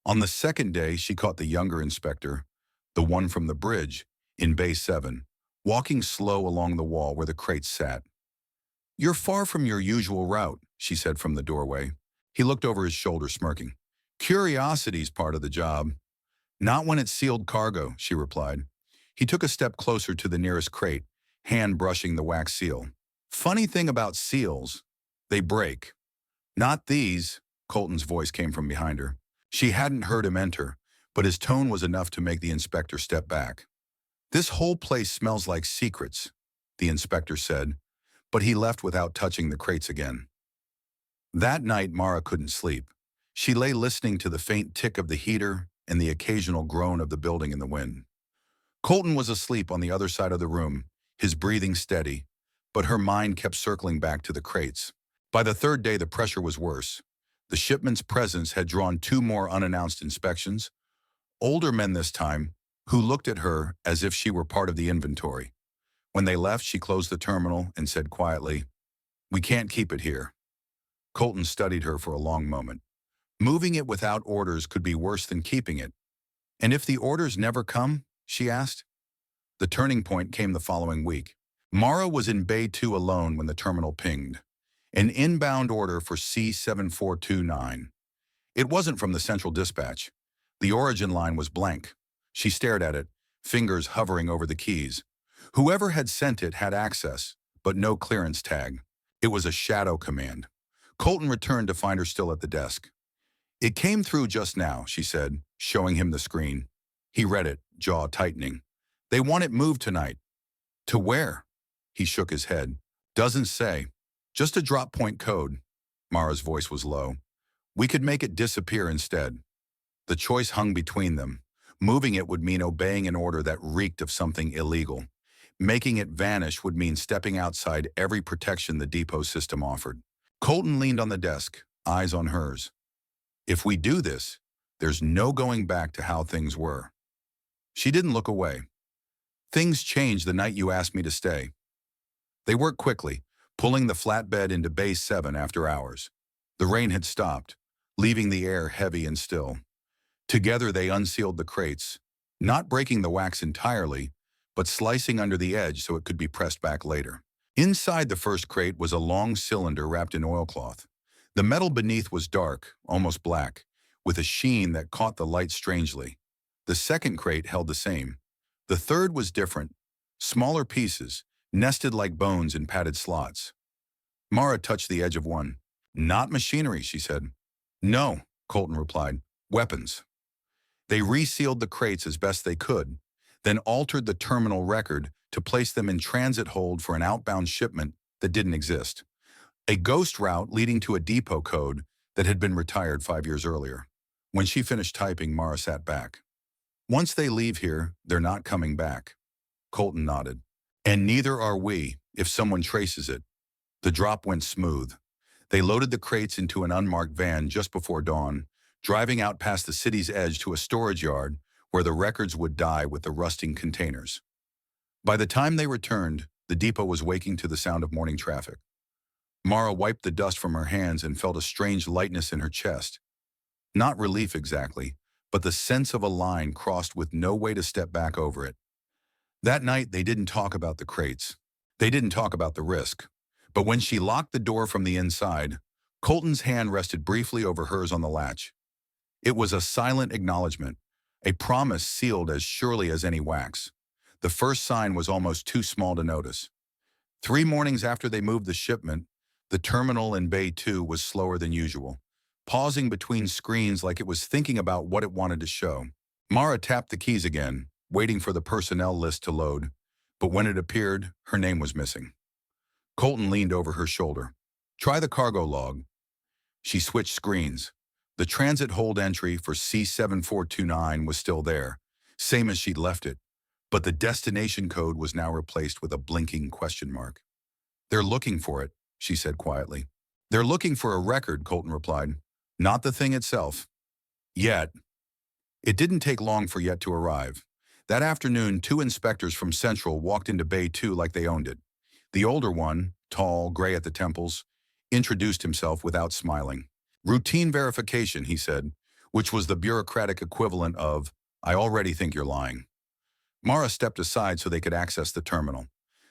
On the second day, she caught the younger inspector, the one from the bridge, in Bay 7, walking slow along the wall where the crates sat. "You're far from your usual route," she said from the doorway. He looked over his shoulder, smirking. "Curiosity's part of the job." "Not when it's sealed cargo," she replied. He took a step closer to the nearest crate, hand brushing the wax seal. "Funny thing about seals, they break." "Not these," Colton's voice came from behind her. She hadn't heard him enter, but his tone was enough to make the inspector step back. "This whole place smells like secrets," the inspector said, but he left without touching the crates again. That night, Mara couldn't sleep. She lay listening to the faint tick of the heater and the occasional groan of the building in the wind. Colton was asleep on the other side of the room, his breathing steady, but her mind kept circling back to the crates. By the third day, the pressure was worse. The shipment's presence had drawn two more unannounced inspections, older men this time, who looked at her as if she were part of the inventory. When they left, she closed the terminal and said quietly, "We can't keep it here." Colton studied her for a long moment. Moving it without orders could be worse than keeping it. "And if the orders never come?" she asked. The turning point came the following week. Mara was in Bay 2 alone when the terminal pinged. An inbound order for C7429. It wasn't from the central dispatch. The origin line was blank. She stared at it, fingers hovering over the keys. Whoever had sent it had access, but no clearance tag. It was a shadow command. Colton returned to find her still at the desk. "It came through just now," she said, showing him the screen. He read it, jaw tightening. "They want it moved tonight." "To where?" He shook his head. "Doesn't say. Just a drop point code." Mara's voice was low. "We could make it disappear instead." The choice hung between them. Moving it would mean obeying an order that reeked of something illegal. Making it vanish would mean stepping outside every protection the depot system offered. Colton leaned on the desk, eyes on hers. "If we do this, there's no going back to how things were." She didn't look away. Things changed the night you asked me to stay. They worked quickly, pulling the flatbed into Bay 7 after hours. The rain had stopped, leaving the air heavy and still. Together they unsealed the crates, not breaking the wax entirely, but slicing under the edge so it could be pressed back later. Inside the first crate was a long cylinder wrapped in oilcloth. The metal beneath was dark, almost black, with a sheen that caught the light strangely. The second crate held the same. The third was different, smaller pieces, nested like bones in padded slots. Mara touched the edge of one. "Not machinery," she said. "No," Colton replied. "Weapons." They resealed the crates as best they could, then altered the terminal record to place them in transit hold for an outbound shipment that didn't exist. A ghost route leading to a depot code that had been retired 5 years earlier. When she finished typing, Mara sat back. "Once they leave here, they're not coming back." Colton nodded. "And neither are we, if someone traces it." The drop went smooth. They loaded the crates into an unmarked van just before dawn, driving out past the city's edge to a storage yard where the records would die with the rusting containers. By the time they returned, the depot was waking to the sound of morning traffic. Mara wiped the dust from her hands and felt a strange lightness in her chest. Not relief exactly, but the sense of a line crossed with no way to step back over it. That night, they didn't talk about the crates. They didn't talk about the risk. But when she locked the door from the inside, Colton's hand rested briefly over hers on the latch. It was a silent acknowledgement, a promise sealed as surely as any wax. The first sign was almost too small to notice. 3 mornings after they moved the shipment, the terminal in Bay 2 was slower than usual, pausing between screens like it was thinking about what it wanted to show. Mara tapped the keys again, waiting for the personnel list to load, but when it appeared, her name was missing. Colton leaned over her shoulder. "Try the cargo log." She switched screens. The transit hold entry for C7429 was still there, same as she'd left it, but the destination code was now replaced with a blinking question mark. "They're looking for it," she said quietly. "They're looking for a record," Colton replied. "Not the thing itself. Yet." It didn't take long for Yet to arrive. That afternoon, 2 inspectors from Central walked into Bay 2 like they owned it. The older one, tall, gray at the temples, introduced himself without smiling. "Routine verification," he said, which was the bureaucratic equivalent of, "I already think you're lying." Mara stepped aside so they could access the terminal.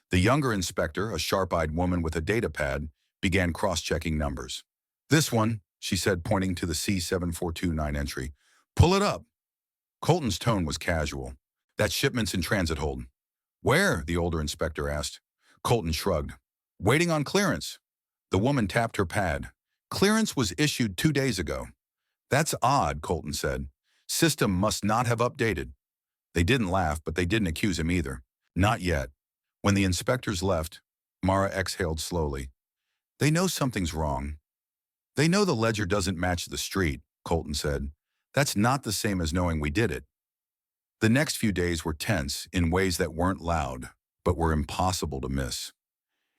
The younger inspector, a sharp-eyed woman with a data pad, began cross-checking numbers. "This one," she said, pointing to the C7429 entry. "Pull it up." Colton's tone was casual. "That shipment's in transit hold." "Where?" the older inspector asked. Colton shrugged. "Waiting on clearance." The woman tapped her pad. "Clearance was issued 2 days ago." "That's odd," Colton said. "System must not have updated." They didn't laugh, but they didn't accuse him either. Not yet. When the inspectors left, Mara exhaled slowly. "They know something's wrong." "They know the ledger doesn't match the street," Colton said. "That's not the same as knowing we did it." The next few days were tense in ways that weren't loud, but were impossible to miss.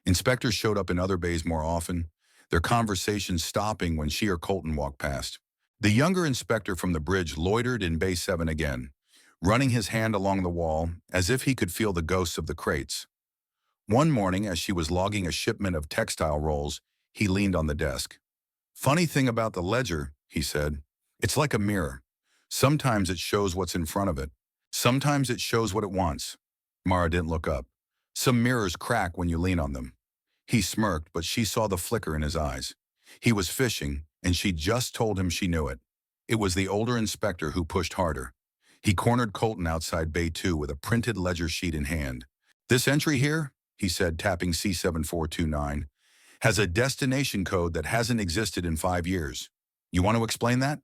Inspectors showed up in other bays more often, their conversations stopping when she or Colton walked past. The younger inspector from the bridge loitered in Bay 7 again, running his hand along the wall as if he could feel the ghosts of the crates. One morning, as she was logging a shipment of textile rolls, he leaned on the desk. "Funny thing about the ledger," he said, "it's like a mirror. Sometimes it shows what's in front of it. Sometimes it shows what it wants." Mara didn't look up. "Some mirrors crack when you lean on them." He smirked, but she saw the flicker in his eyes. He was fishing, and she just told him she knew it. It was the older inspector who pushed harder. He cornered Colton outside Bay 2 with a printed ledger sheet in hand. "This entry here," he said, tapping C7429, "has a destination code that hasn't existed in 5 years. You want to explain that?"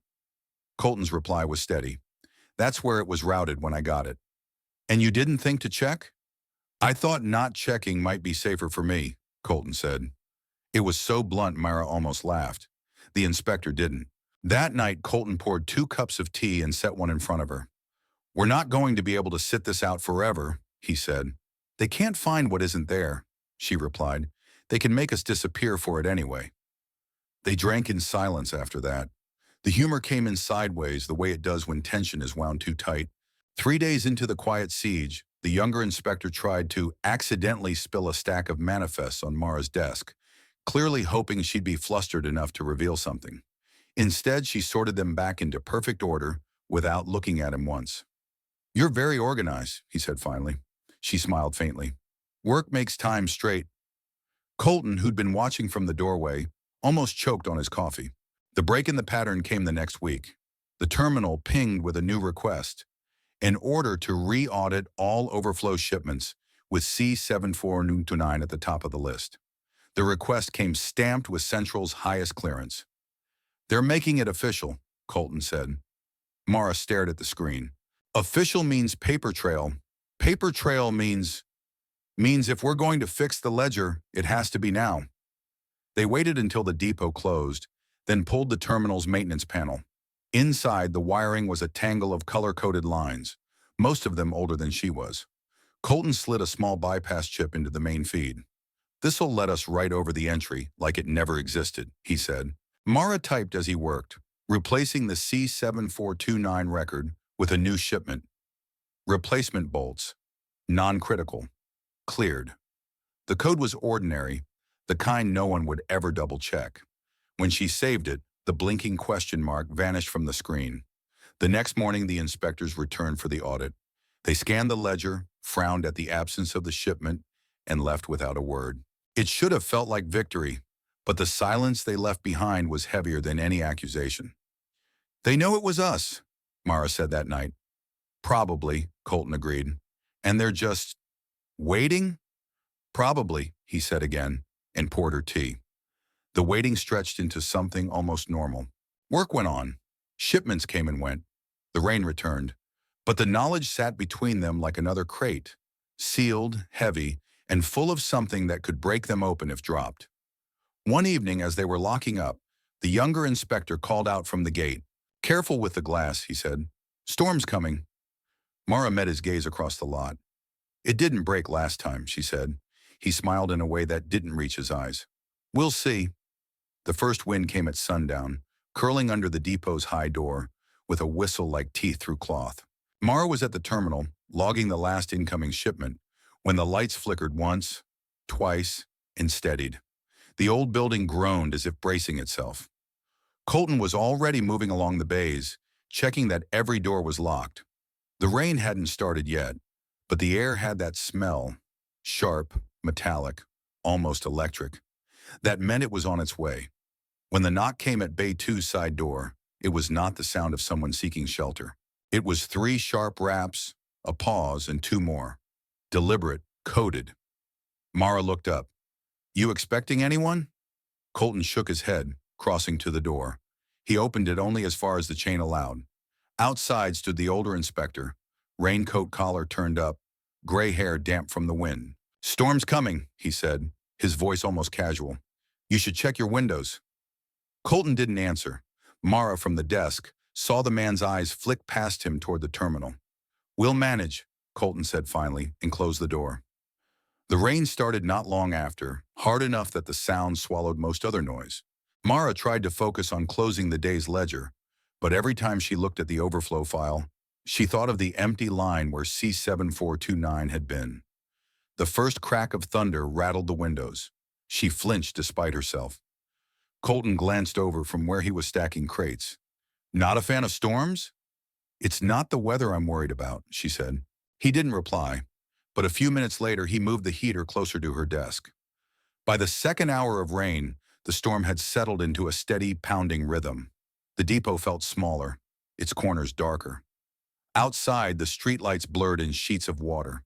Colton's reply was steady. "That's where it was routed when I got it." "And you didn't think to check?" "I thought not checking might be safer for me," Colton said. It was so blunt Mara almost laughed. The inspector didn't. That night, Colton poured 2 cups of tea and set one in front of her. "We're not going to be able to sit this out forever," he said. "They can't find what isn't there," she replied. "They can make us disappear for it anyway." They drank in silence after that. The humor came in sideways, the way it does when tension is wound too tight. 3 days into the quiet siege, The younger inspector tried to accidentally spill a stack of manifests on Mara's desk, clearly hoping she'd be flustered enough to reveal something. Instead, she sorted them back into perfect order without looking at him once. "You're very organized," he said finally. She smiled faintly. "Work makes time straight." Colton, who'd been watching from the doorway, almost choked on his coffee. The break in the pattern came the next week. The terminal pinged with a new request, an order to re-audit all overflow shipments, with C7429 at the top of the list. The request came stamped with Central's highest clearance. "They're making it official," Colton said. Mara stared at the screen. "Official means paper trail. Paper trail means if we're going to fix the ledger, it has to be now." They waited until the depot closed, then pulled the terminal's maintenance panel. Inside, the wiring was a tangle of color-coded lines, most of them older than she was. Colton slid a small bypass chip into the main feed. "This'll let us write over the entry like it never existed," he said. Mara typed as he worked, replacing the C7429 record with a new shipment. Replacement bolts. Non-critical. Cleared. The code was ordinary, the kind no one would ever double-check. When she saved it, the blinking question mark vanished from the screen. The next morning, the inspectors returned for the audit. They scanned the ledger, frowned at the absence of the shipment, and left without a word. It should have felt like victory, but the silence they left behind was heavier than any accusation. "They know it was us," Mara said that night. "Probably," Colton agreed. "And they're just waiting?" "Probably," he said again, and poured her tea. The waiting stretched into something almost normal. Work went on. Shipments came and went. The rain returned. But the knowledge sat between them like another crate, sealed, heavy, and full of something that could break them open if dropped. One evening, as they were locking up, the younger inspector called out from the gate. "Careful with the glass," he said. "Storm's coming." Mara met his gaze across the lot. "It didn't break last time," she said. He smiled in a way that didn't reach his eyes. "We'll see." The first wind came at sundown, curling under the depot's high door, with a whistle like teeth through cloth. Mara was at the terminal, logging the last incoming shipment, when the lights flickered once, twice, and steadied. The old building groaned as if bracing itself. Colton was already moving along the bays, checking that every door was locked. The rain hadn't started yet, but the air had that smell, sharp, metallic, almost electric. That meant it was on its way. When the knock came at Bay 2's side door, it was not the sound of someone seeking shelter. It was 3 sharp raps, a pause, and 2 more. Deliberate, coded. Mara looked up. "You expecting anyone?" Colton shook his head, crossing to the door. He opened it only as far as the chain allowed. Outside stood the older inspector, raincoat collar turned up, gray hair damp from the wind. "Storm's coming," he said, his voice almost casual. "You should check your windows." Colton didn't answer. Mara, from the desk, saw the man's eyes flick past him toward the terminal. "We'll manage," Colton said finally, and closed the door. The rain started not long after, hard enough that the sound swallowed most other noise. Mara tried to focus on closing the day's ledger, but every time she looked at the overflow file, she thought of the empty line where C7429 had been. The first crack of thunder rattled the windows. She flinched despite herself. Colton glanced over from where he was stacking crates. "Not a fan of storms?" "It's not the weather I'm worried about," she said. He didn't reply, but a few minutes later he moved the heater closer to her desk. By the second hour of rain, the storm had settled into a steady, pounding rhythm. The depot felt smaller, its corners darker. Outside, the streetlights blurred in sheets of water.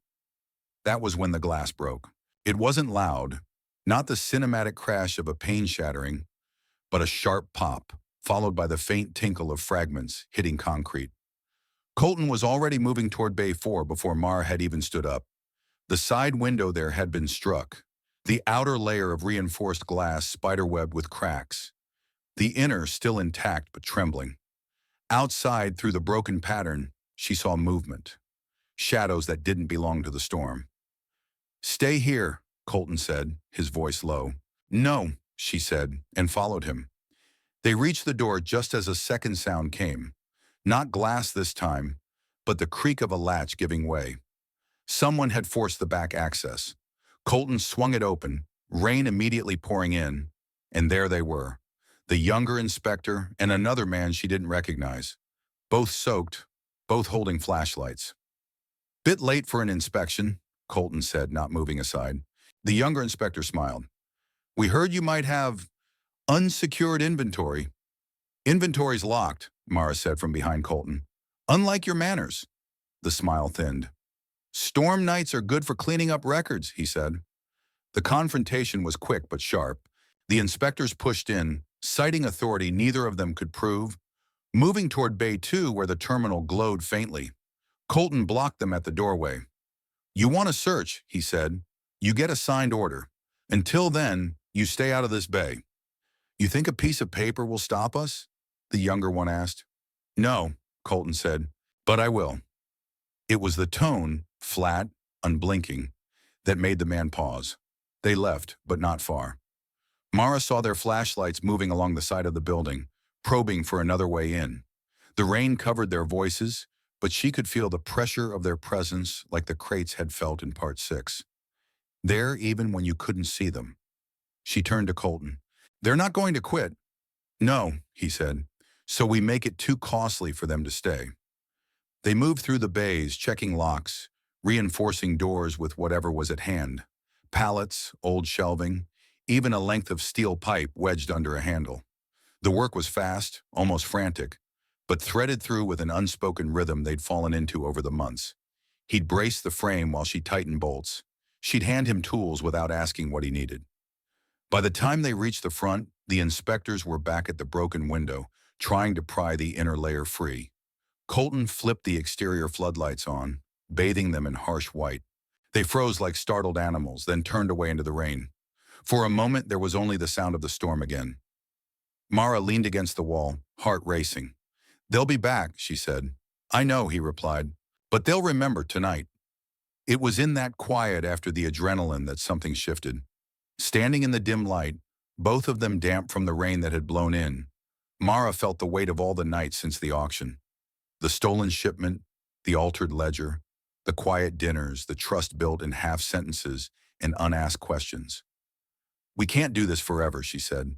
That was when the glass broke. It wasn't loud, not the cinematic crash of a pane shattering, but a sharp pop, followed by the faint tinkle of fragments hitting concrete. Colton was already moving toward Bay 4 before Mara had even stood up. The side window there had been struck, the outer layer of reinforced glass spiderwebbed with cracks, the inner still intact but trembling. Outside, through the broken pattern, she saw movement, shadows that didn't belong to the storm. "Stay here," Colton said, his voice low. "No," she said, and followed him. They reached the door just as a second sound came. Not glass this time, but the creak of a latch giving way. Someone had forced the back access. Colton swung it open, rain immediately pouring in, and there they were, the younger inspector and another man she didn't recognize, both soaked, both holding flashlights. "Bit late for an inspection," Colton said, not moving aside. The younger inspector smiled. "We heard you might have unsecured inventory." "Inventory's locked," Mara said from behind Colton. "Unlike your manners." The smile thinned. "Storm nights are good for cleaning up records," he said. The confrontation was quick but sharp. The inspectors pushed in, citing authority neither of them could prove, moving toward Bay 2 where the terminal glowed faintly. Colton blocked them at the doorway. "You want to search," he said. "You get a signed order. Until then, you stay out of this bay." "You think a piece of paper will stop us?" the younger one asked. "No," Colton said, "but I will." It was the tone, flat, unblinking, that made the man pause. They left, but not far. Mara saw their flashlights moving along the side of the building, probing for another way in. The rain covered their voices, but she could feel the pressure of their presence like the crates had felt in Part 6. There even when you couldn't see them. She turned to Colton. "They're not going to quit." "No," he said, "so we make it too costly for them to stay." They moved through the bays, checking locks, reinforcing doors with whatever was at hand. Pallets, old shelving, even a length of steel pipe wedged under a handle. The work was fast, almost frantic, but threaded through with an unspoken rhythm they'd fallen into over the months. He'd brace the frame while she tightened bolts. She'd hand him tools without asking what he needed. By the time they reached the front, the inspectors were back at the broken window, trying to pry the inner layer free. Colton flipped the exterior floodlights on, bathing them in harsh white. They froze like startled animals, then turned away into the rain. For a moment, there was only the sound of the storm again. Mara leaned against the wall, heart racing. "They'll be back," she said. "I know," he replied, "but they'll remember tonight." It was in that quiet after the adrenaline that something shifted. Standing in the dim light, both of them damp from the rain that had blown in, Mara felt the weight of all the nights since the auction. The stolen shipment, the altered ledger, the quiet dinners, the trust built in half sentences and unasked questions. "We can't do this forever," she said.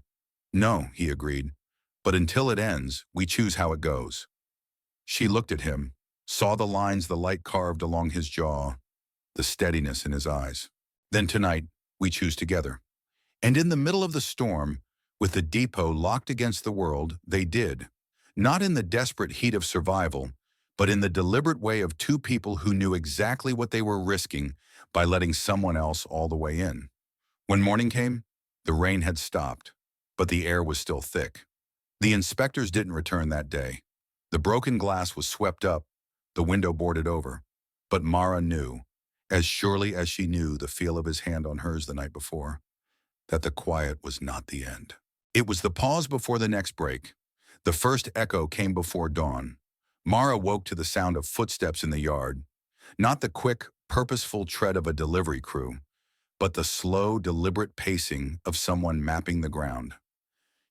"No," he agreed, "but until it ends, we choose how it goes." She looked at him, saw the lines the light carved along his jaw, the steadiness in his eyes. "Then tonight, we choose together." And in the middle of the storm, with the depot locked against the world, they did. Not in the desperate heat of survival, but in the deliberate way of two people who knew exactly what they were risking by letting someone else all the way in. When morning came, the rain had stopped, but the air was still thick. The inspectors didn't return that day. The broken glass was swept up, the window boarded over. But Mara knew, as surely as she knew the feel of his hand on hers the night before, that the quiet was not the end. It was the pause before the next break. The first echo came before dawn. Mara woke to the sound of footsteps in the yard. Not the quick, purposeful tread of a delivery crew, but the slow, deliberate pacing of someone mapping the ground.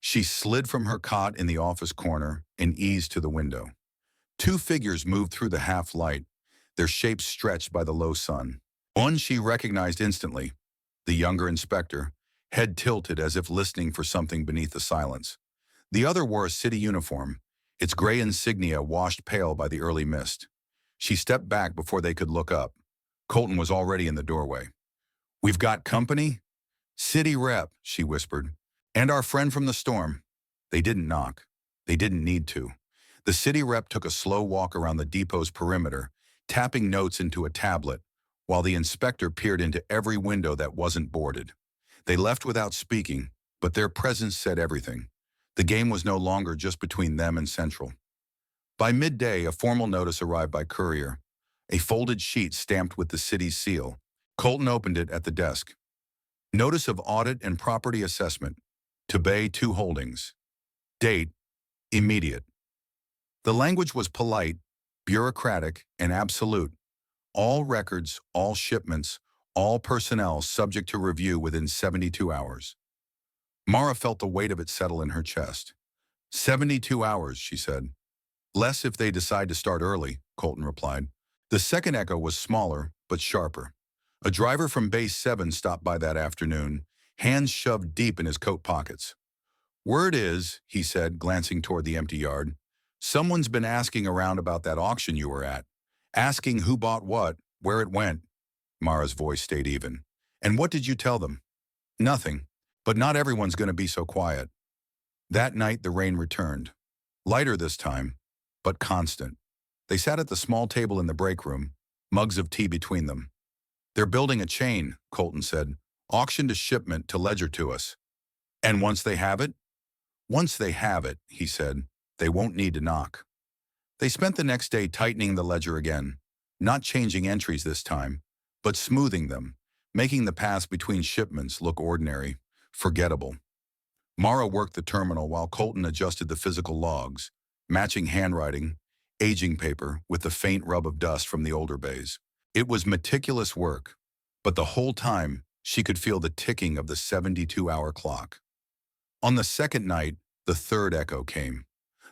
She slid from her cot in the office corner and eased to the window. Two figures moved through the half-light, their shapes stretched by the low sun. One she recognized instantly, the younger inspector, head tilted as if listening for something beneath the silence. The other wore a city uniform, its gray insignia washed pale by the early mist. She stepped back before they could look up. Colton was already in the doorway. "We've got company?" "City rep," she whispered. "And our friend from the storm." They didn't knock. They didn't need to. The city rep took a slow walk around the depot's perimeter, tapping notes into a tablet, while the inspector peered into every window that wasn't boarded. They left without speaking, but their presence said everything. The game was no longer just between them and Central. By midday, a formal notice arrived by courier, a folded sheet stamped with the city's seal. Colton opened it at the desk. "Notice of audit and property assessment. To Bay 2 Holdings. Date, immediate." The language was polite, bureaucratic, and absolute. All records, all shipments, all personnel subject to review within 72 hours. Mara felt the weight of it settle in her chest. 72 hours, she said. "Less if they decide to start early," Colton replied. The second echo was smaller, but sharper. A driver from Base 7 stopped by that afternoon, hands shoved deep in his coat pockets. "Word is," he said, glancing toward the empty yard, "someone's been asking around about that auction you were at. Asking who bought what, where it went." Mara's voice stayed even. "And what did you tell them?" "Nothing. But not everyone's going to be so quiet." That night the rain returned. Lighter this time, but constant. They sat at the small table in the break room, mugs of tea between them. "They're building a chain," Colton said. "Auction to shipment to ledger to us." "And once they have it?" "Once they have it," he said, "they won't need to knock." They spent the next day tightening the ledger again, not changing entries this time, but smoothing them, making the paths between shipments look ordinary, forgettable. Mara worked the terminal while Colton adjusted the physical logs, matching handwriting, aging paper with the faint rub of dust from the older bays. It was meticulous work, but the whole time she could feel the ticking of the 72-hour clock. On the second night, the third echo came.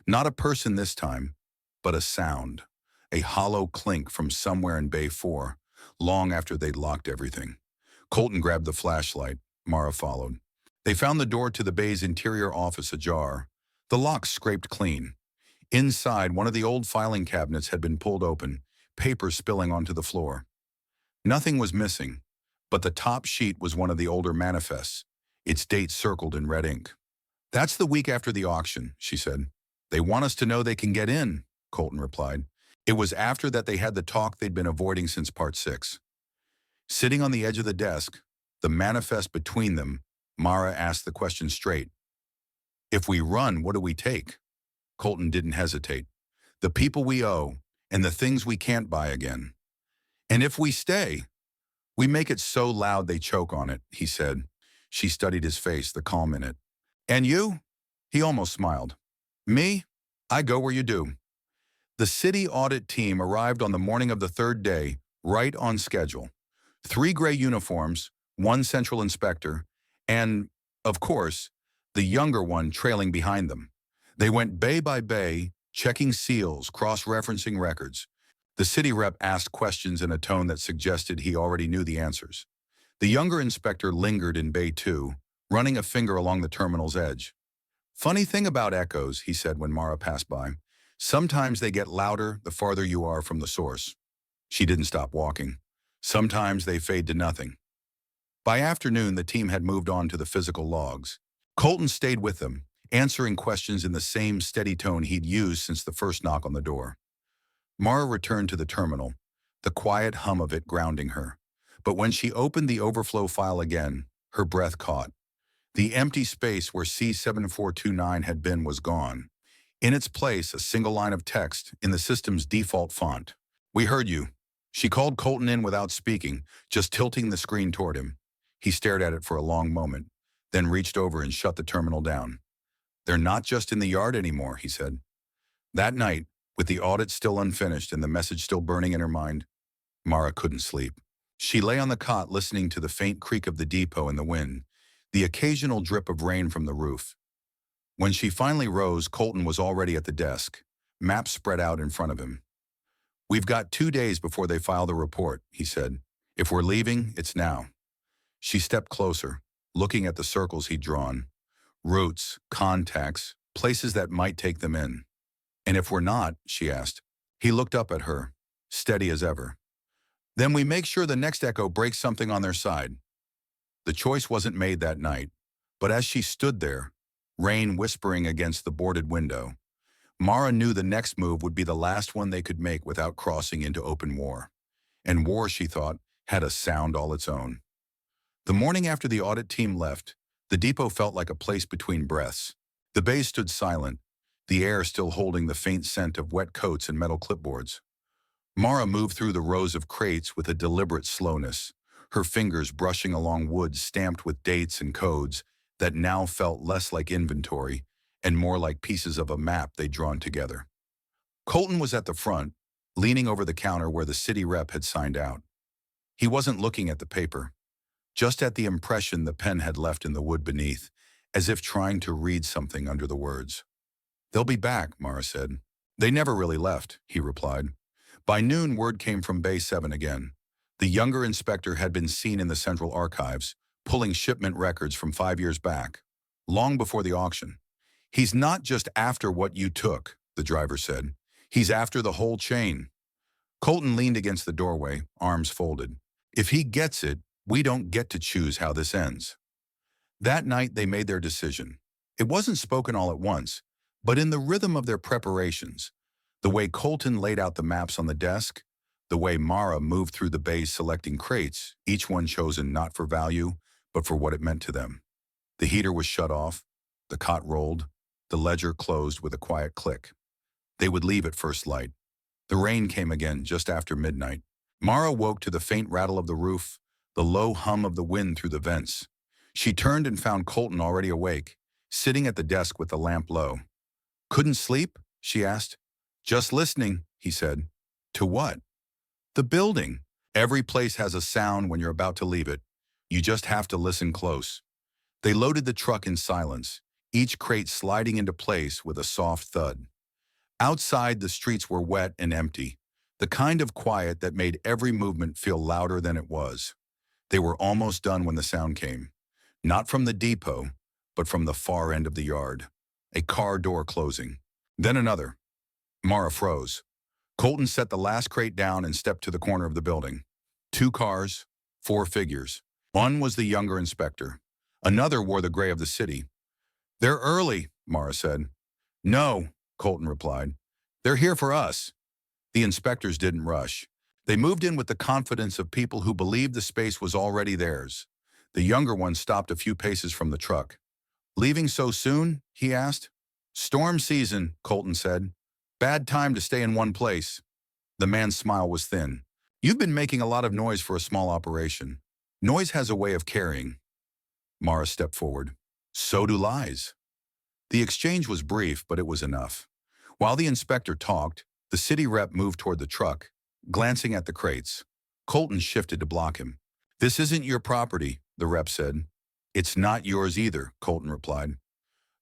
Not a person this time, but a sound, a hollow clink from somewhere in Bay 4, long after they'd locked everything. Colton grabbed the flashlight. Mara followed. They found the door to the bay's interior office ajar, the lock scraped clean. Inside, one of the old filing cabinets had been pulled open, paper spilling onto the floor. Nothing was missing, but the top sheet was one of the older manifests, its date circled in red ink. "That's the week after the auction," she said. "They want us to know they can get in," Colton replied. It was after that they had the talk they'd been avoiding since Part 6. Sitting on the edge of the desk, the manifest between them, Mara asked the question straight. "If we run, what do we take?" Colton didn't hesitate. "The people we owe, and the things we can't buy again. And if we stay, we make it so loud they choke on it," he said. She studied his face, the calm in it. "And you?" He almost smiled. "Me? I go where you do." The city audit team arrived on the morning of the third day, right on schedule. 3 gray uniforms, 1 central inspector, and, of course, the younger one trailing behind them. They went bay by bay, checking seals, cross-referencing records. The city rep asked questions in a tone that suggested he already knew the answers. The younger inspector lingered in Bay 2, running a finger along the terminal's edge. "Funny thing about echoes," he said when Mara passed by. "Sometimes they get louder the farther you are from the source." She didn't stop walking. "Sometimes they fade to nothing." By afternoon, the team had moved on to the physical logs. Colton stayed with them, answering questions in the same steady tone he'd used since the first knock on the door. Mara returned to the terminal, the quiet hum of it grounding her. But when she opened the overflow file again, her breath caught. The empty space where C7429 had been was gone. In its place, a single line of text in the system's default font. "We heard you." She called Colton in without speaking, just tilting the screen toward him. He stared at it for a long moment, then reached over and shut the terminal down. "They're not just in the yard anymore," he said. That night, with the audit still unfinished and the message still burning in her mind, Mara couldn't sleep. She lay on the cot listening to the faint creak of the depot in the wind, the occasional drip of rain from the roof. When she finally rose, Colton was already at the desk, maps spread out in front of him. "We've got 2 days before they file the report," he said. "If we're leaving, it's now." She stepped closer, looking at the circles he'd drawn. Routes, contacts, places that might take them in. "And if we're not?" she asked. He looked up at her, steady as ever. "Then we make sure the next echo breaks something on their side." The choice wasn't made that night, but as she stood there, rain whispering against the boarded window, Mara knew the next move would be the last one they could make without crossing into open war. And war, she thought, had a sound all its own. The morning after the audit team left, the depot felt like a place between breaths. The bay stood silent, the air still holding the faint scent of wet coats and metal clipboards. Mara moved through the rows of crates with a deliberate slowness, her fingers brushing along wood stamped with dates and codes that now felt less like inventory and more like pieces of a map they'd drawn together. Colton was at the front, leaning over the counter where the city rep had signed out. He wasn't looking at the paper, just at the impression the pen had left in the wood beneath, as if trying to read something under the words. "They'll be back," Mara said. "They never really left," he replied. By noon, word came from Bay 7 again. The younger inspector had been seen in the central archives, pulling shipment records from 5 years back, long before the auction. "He's not just after what you took," the driver said. "He's after the whole chain." Colton leaned against the doorway, arms folded. "If he gets it, we don't get to choose how this ends." That night they made their decision. It wasn't spoken all at once, but in the rhythm of their preparations. The way Colton laid out the maps on the desk, the way Mara moved through the bays selecting crates, each one chosen not for value, but for what it meant to them. The heater was shut off, the cot rolled, the ledger closed with a quiet click. They would leave at first light. The rain came again just after midnight. Mara woke to the faint rattle of the roof, the low hum of the wind through the vents. She turned and found Colton already awake, sitting at the desk with the lamp low. "Couldn't sleep?" she asked. "Just listening," he said. "To what?" "The building. Every place has a sound when you're about to leave it. You just have to listen close." They loaded the truck in silence, each crate sliding into place with a soft thud. Outside, the streets were wet and empty, the kind of quiet that made every movement feel louder than it was. They were almost done when the sound came. Not from the depot, but from the far end of the yard. A car door closing. Then another. Mara froze. Colton set the last crate down and stepped to the corner of the building. 2 cars, 4 figures. One was the younger inspector. Another wore the gray of the city. "They're early," Mara said. "No," Colton replied. "They're here for us." The inspectors didn't rush. They moved in with the confidence of people who believed the space was already theirs. The younger one stopped a few paces from the truck. "Leaving so soon?" he asked. "Storm season," Colton said. "Bad time to stay in one place." The man's smile was thin. "You've been making a lot of noise for a small operation. Noise has a way of carrying." Mara stepped forward. "So do lies." The exchange was brief, but it was enough. While the inspector talked, the city rep moved toward the truck, glancing at the crates. Colton shifted to block him. "This isn't your property," the rep said. "It's not yours either," Colton replied.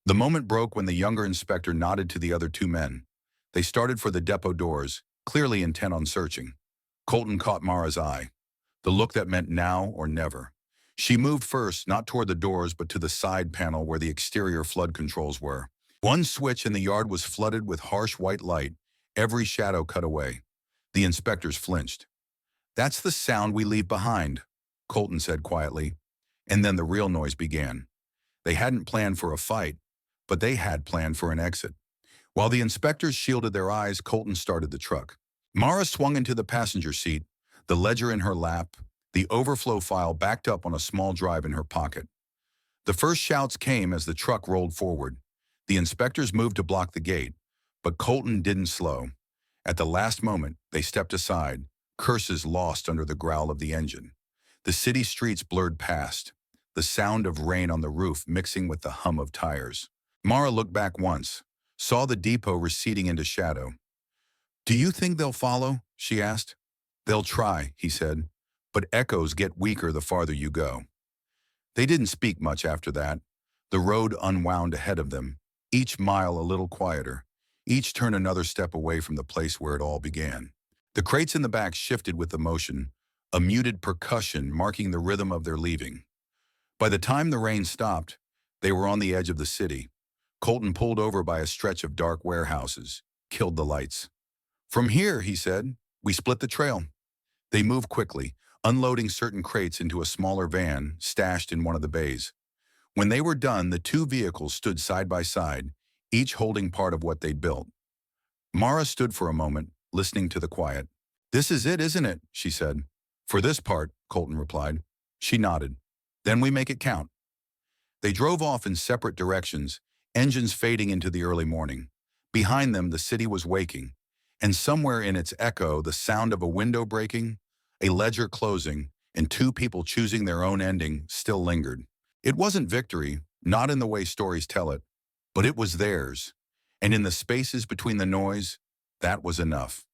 The moment broke when the younger inspector nodded to the other 2 men. They started for the depot doors, clearly intent on searching. Colton caught Mara's eye, the look that meant now or never. She moved first, not toward the doors, but to the side panel where the exterior flood controls were. One switch and the yard was flooded with harsh white light, every shadow cut away. The inspectors flinched. "That's the sound we leave behind," Colton said quietly. And then the real noise began. They hadn't planned for a fight, but they had planned for an exit. While the inspectors shielded their eyes, Colton started the truck. Mara swung into the passenger seat, the ledger in her lap, the overflow file backed up on a small drive in her pocket. The first shouts came as the truck rolled forward. The inspectors moved to block the gate, but Colton didn't slow. At the last moment, they stepped aside, curses lost under the growl of the engine. The city streets blurred past, the sound of rain on the roof mixing with the hum of tires. Mara looked back once, saw the depot receding into shadow. "Do you think they'll follow?" she asked. "They'll try," he said, "but echoes get weaker the farther you go." They didn't speak much after that. The road unwound ahead of them, each mile a little quieter, each turn another step away from the place where it all began. The crates in the back shifted with the motion, a muted percussion marking the rhythm of their leaving. By the time the rain stopped, they were on the edge of the city. Colton pulled over by a stretch of dark warehouses, killed the lights. "From here," he said, "we split the trail." They moved quickly, unloading certain crates into a smaller van stashed in one of the bays. When they were done, the 2 vehicles stood side by side, each holding part of what they'd built. Mara stood for a moment, listening to the quiet. "This is it, isn't it?" she said. "For this part," Colton replied. She nodded. "Then we make it count." They drove off in separate directions, engines fading into the early morning. Behind them, the city was waking, and somewhere in its echo, the sound of a window breaking, a ledger closing, and 2 people choosing their own ending still lingered. It wasn't victory, not in the way stories tell it, but it was theirs. And in the spaces between the noise, that was enough.